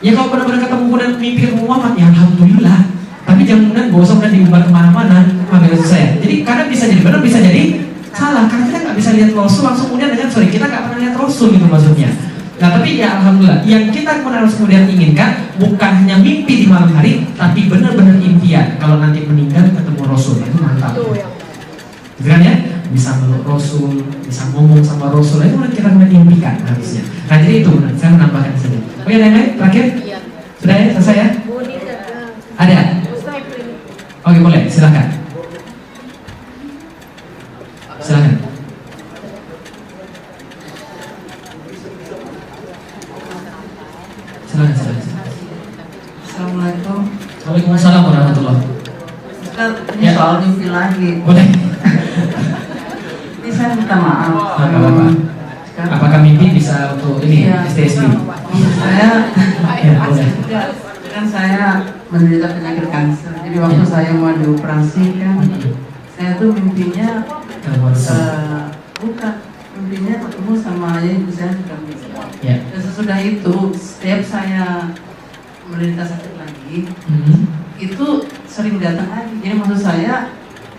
Ya kalau benar-benar ketemu kemudian mimpi ketemu Muhammad, ya alhamdulillah. Tapi jangan kemudian gak usah kemudian diumbar kemana-mana. Maksud saya. Jadi karena bisa jadi benar, bisa jadi salah. Karena kita nggak bisa lihat Rasul langsung kemudian dengan kita nggak pernah lihat Rasul gitu maksudnya. Nah tapi ya alhamdulillah. Yang kita kemudian inginkan bukan hanya mimpi di malam hari, tapi benar-benar impian. Kalau nanti meninggal ketemu Rasul, itu mantap. Gitu kan ya? Bisa meluk Rasul, bisa ngomong sama Rasul, itu kita kemudian impikan harusnya. Nah jadi itu, saya menambahkan saja. Oke, ada yang lain? Terakhir? Sudah ya? Selesai ya? Ada? Oke, boleh, silakan. Silakan. Silakan.
Assalamualaikum.
Waalaikumsalam warahmatullahi.
Ustaz, ini soal mimpi lagi.
Boleh.
Ini saya minta maaf.
Apa-apa. Apakah mimpi bisa untuk ini STSB?
Saya
Ya, boleh.
kan saya menderita penyakit kanker. Jadi waktu saya mau dioperasi kan, saya tuh mimpinya bukan mimpinya ketemu sama ayah ibu saya sudah meninggal. Dan sesudah itu, setiap saya menderita sakit lagi,
itu sering datang lagi. Jadi maksud saya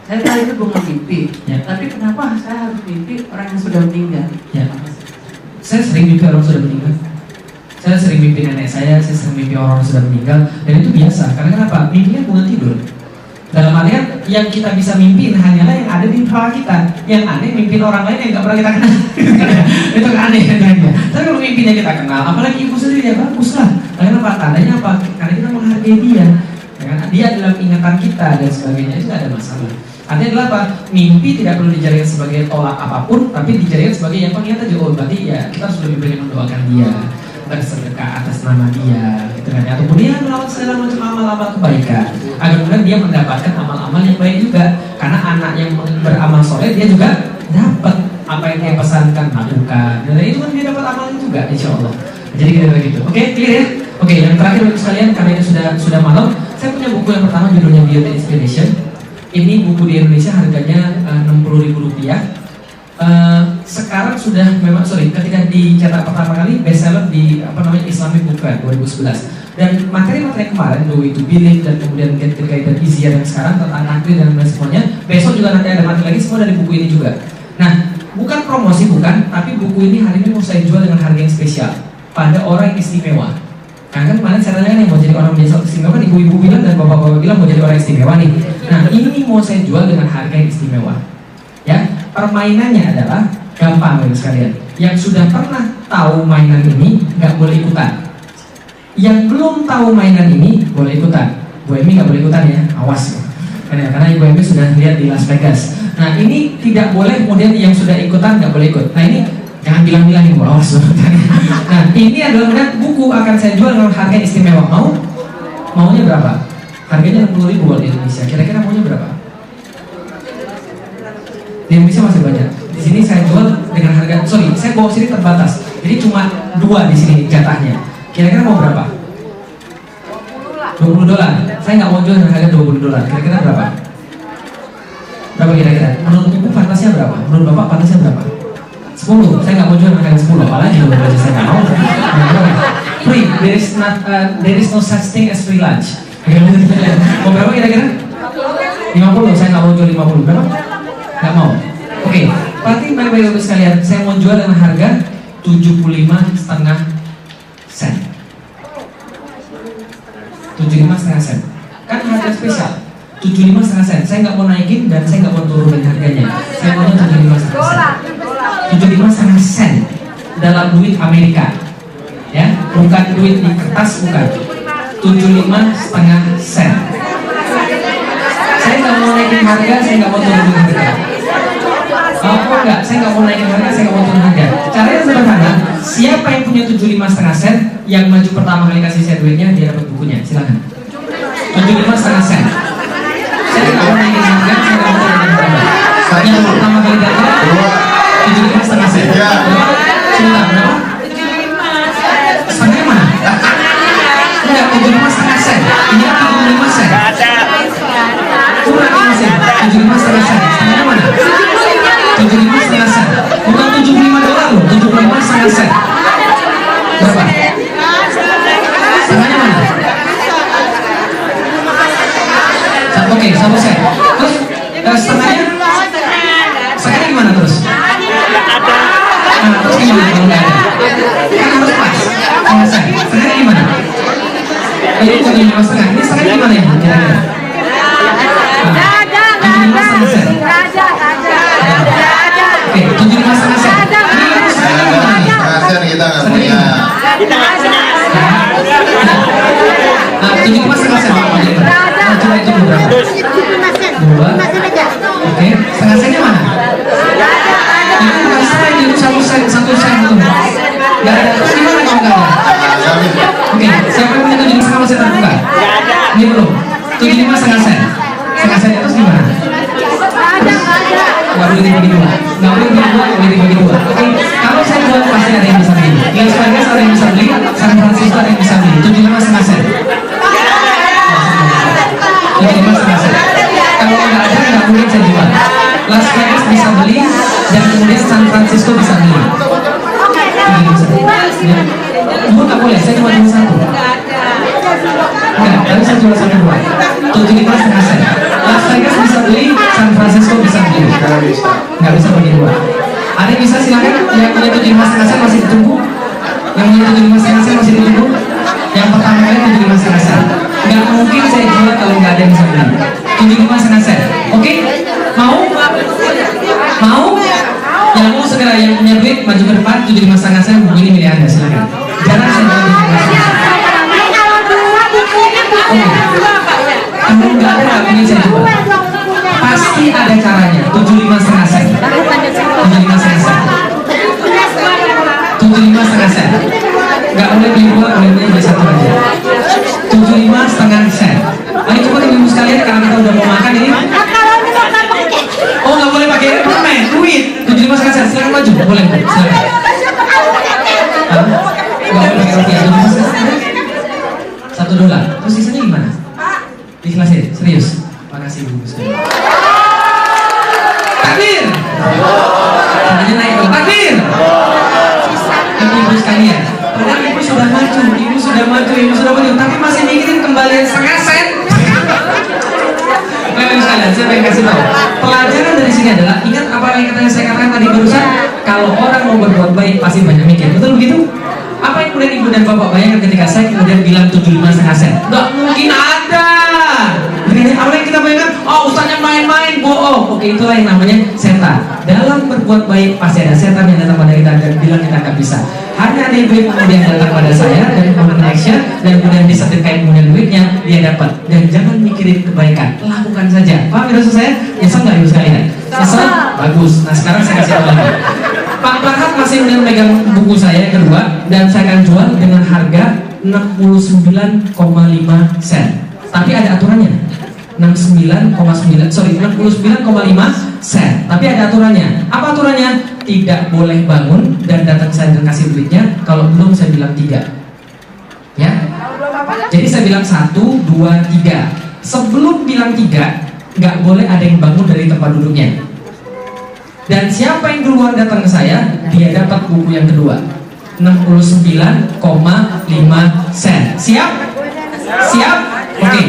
tahu itu bukan mimpi, tapi kenapa saya harus mimpi orang yang sudah meninggal?
Saya sering mimpi orang sudah meninggal. Saya sering mimpi nenek saya sering mimpi orang sudah meninggal, dan itu biasa. Karena kenapa? Mimpinya bukan tidur. Dalam artian yang kita bisa mimpin hanyalah yang ada di kepala kita. Yang aneh mimpin orang lain yang nggak pernah kita kenal. Itu aneh katanya. Tapi kalau mimpinya kita kenal, apalagi ibu sendiri ya bagus lah. Karena apa? Tandanya apa? Karena kita menghargai dia. Ya kan? Dia adalah ingatan kita dan sebagainya, itu tidak ada masalah. Artinya adalah apa? Mimpi tidak perlu dijadikan sebagai tolak apapun, tapi dijadikan sebagai yang pengingat aja. Oh, berarti ya kita harus lebih banyak mendoakan dia, bersedekah atas nama dia, gitu kan? Ataupun dia melakukan segala macam amal-amal kebaikan, agar kemudian dia mendapatkan amal-amal yang baik juga. Karena anak yang beramal soleh dia juga dapat apa yang dia pesankan lakukan. Dan itu kan dia dapat amalnya juga, insya Allah. Jadi kira-kira gitu. Oke, clear ya? Oke, yang terakhir untuk sekalian, karena ini sudah malam, saya punya buku yang pertama judulnya Beyond Inspiration. Ini buku di Indonesia harganya Rp60.000. Sekarang sudah memang ketika dicetak pertama kali bestseller di Islamic Book Fair 2011. Dan materi-materi kemarin, The Way to Believe dan kemudian Get the Guided Easier yang sekarang tentang takdir dan lain semuanya, besok juga nanti ada materi lagi semua dari buku ini juga. Nah, bukan promosi bukan, tapi buku ini hari ini mau saya jual dengan harga yang spesial pada orang yang istimewa. Nah kan kemarin saya tanya nih, mau jadi orang biasa istimewa, ibu-ibu bilang dan bapak-bapak bilang mau jadi orang istimewa nih. Nah ini mau saya jual dengan harga yang istimewa. Ya, permainannya adalah gampang ya sekalian. Yang sudah pernah tahu mainan ini nggak boleh ikutan. Yang belum tahu mainan ini boleh ikutan. Bu Emi nggak boleh ikutan ya, awas. Karena Ibu Emi sudah lihat di Las Vegas. Nah ini tidak boleh, kemudian yang sudah ikutan nggak boleh ikut. Nah ini jangan bilang-bilang ibu, awas. Nah ini adalah kemudian buku akan saya jual dengan harga istimewa. Maunya berapa? Harganya 60.000 buat di Indonesia. Kira-kira maunya berapa? Di Indonesia masih banyak. Di sini saya jual dengan harga, saya bawa sini terbatas. Jadi cuma 2 di sini jatahnya. Kira-kira mau berapa? $20. Saya nggak mau jual dengan harga $20. Kira-kira berapa? Berapa kira-kira? Menurut ibu pantasnya berapa? Menurut bapak pantasnya berapa? 10. Saya nggak mau jual dengan 10. Apalagi kalau belajar saya nggak mau. Free. There is no such thing as free lunch. Mau berapa kira-kira? 50. Saya nggak mau jual 50. Berapa? Nggak mau. Oke. Berarti baik-baik untuk sekalian. Saya mau jual dengan harga 75,5 sen. 75,5 sen. Kan harga spesial. 75,5 sen. Saya nggak mau naikin dan saya nggak mau turunin harganya. Saya mau 75,5 sen. 75,5 sen dalam duit Amerika, ya, bukan duit di kertas, bukan. 75,5 sen. Saya nggak mau naikin harga, saya nggak mau turunin harga. Apa enggak? Saya nggak mau naikin harga, saya nggak mau turunin harga. Caranya sederhana. Siapa yang punya 75,5 sen, yang maju pertama kali kasih saya duitnya, dia dapat bukunya. Silakan. 75,5 sen. Saya nggak mau naikin harga, saya nggak mau turunin harga. Yang pertama kali datang 75,5 sen. Silakan. Berapa? Setengahnya mana? Enggak, 75,5 sen. Ini 75 sen. Kurang 5 sen. 75,5 sen. Setengahnya mana? 75,5 sen. Bukan $75 loh. 75,5 sen. Berapa? Setengahnya mana? Oke, 1 sen. Terus setengahnya? Setengahnya gimana terus? Nah, terus gimana kalau nggak ada? Kan harus pas. Setengahnya gimana? Ini bukan 75,5. Ini setengahnya gimana ya? Kira-kira? 75,5 sen. Oke, 75,5 sen. Ini setengahnya gimana nih?
Sen kita nggak punya.
Nah, 75,5 sen. Nah, coba itu berapa? 2. Oke, setengah sennya mana? Ini bukan setengah, itu 1 sen itu. Gak ada. Terus gimana kalau nggak ada? Oke, siapa yang punya 75,5 sen terbuka? Ini belum. 75,5 sen. Setengah sen itu gimana? Nggak boleh dibagi 2. Nggak boleh dibagi 2. Oke, kalau saya jual pasti ada yang bisa beli. Las Vegas ada yang bisa beli, San Francisco ada yang bisa beli. 75,5 sen. 75,5 sen. Kalau nggak ada, nggak mungkin saya jual. Las Vegas bisa beli dan kemudian San Francisco bisa beli. Dua nggak boleh, saya cuma jual 1. Enggak, tapi saya jual 1 2. 75,5 sen. Oke? Mau? Mau? Yang mau segera, yang punya duit maju ke depan. 75,5 sen, buku ini milih Anda, silakan. Jangan saya bawa 75,5 sen. Enggak ada, ingin saya coba. Pasti ada caranya. 75,5 sen. 75,5 sen. 75,5 sen. Enggak boleh beli dua, boleh beli satu aja. 75,5 sen. Ayo coba ibu sekalian, karena kita udah mau makan ini. Oh, nggak boleh pakai permen, duit. 75,5 sen. Silakan maju, boleh, silakan. Nggak boleh pakai rupiah. 75,5 sen. $1. Terus sisanya gimana? Ikhlasin, serius. Makasih ibu sekalian. Takbir. Tangannya naik dong. Takbir. Ibu sekalian. Padahal ibu sudah maju, ibu sudah maju, tapi masih mikirin kembalian setengah sen. Ibu sekalian, saya pengen kasih tahu. Pelajaran dari sini adalah, ingat apa yang saya katakan tadi barusan? Kalau orang mau berbuat baik pasti banyak mikir, betul begitu? Apa yang kemudian ibu dan bapak bayangkan ketika saya kemudian bilang 75,5 sen? Nggak mungkin ada. Apa yang kita bayangkan? Oh, ustaznya main-main, bohong. Oke, itulah yang namanya setan. Dalam berbuat baik pasti ada setan yang datang pada kita dan bilang kita nggak bisa. Hanya ada duit kemudian datang pada saya dan kemudian action dan kemudian disetirkan kemudian duitnya dia dapat. Dan jangan mikirin kebaikan, lakukan saja. Paham ya saya? Nyesel nggak ibu sekalian? Nyesel? Bagus. Nah sekarang saya kasih tahu lagi. Pak Farhat masih memegang buku saya yang kedua dan saya akan jual dengan harga 69,5 sen. Tapi ada aturannya. 69,5 sen. Tapi ada aturannya. Apa aturannya? Tidak boleh bangun dan datang saya dan kasih duitnya kalau belum saya bilang 3. Ya. Jadi saya bilang 1, 2, 3. Sebelum bilang 3, nggak boleh ada yang bangun dari tempat duduknya. Dan siapa yang duluan datang ke saya, dia dapat buku yang kedua. 69,5 sen. Siap? Siap? Oke.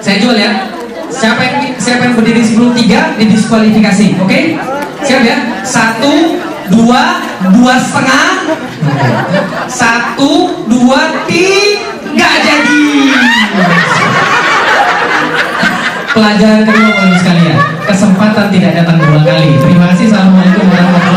Saya jual ya. Siapa yang berdiri sebelum 3 didiskualifikasi. Oke? Siap ya? 1, 2, 2,5. 1, 2, 3 jadi. Pelajaran kedua, Bapak sekalian. Kesempatan tidak datang 2 kali. Terima kasih. Assalamualaikum warahmatullahi wabarakatuh.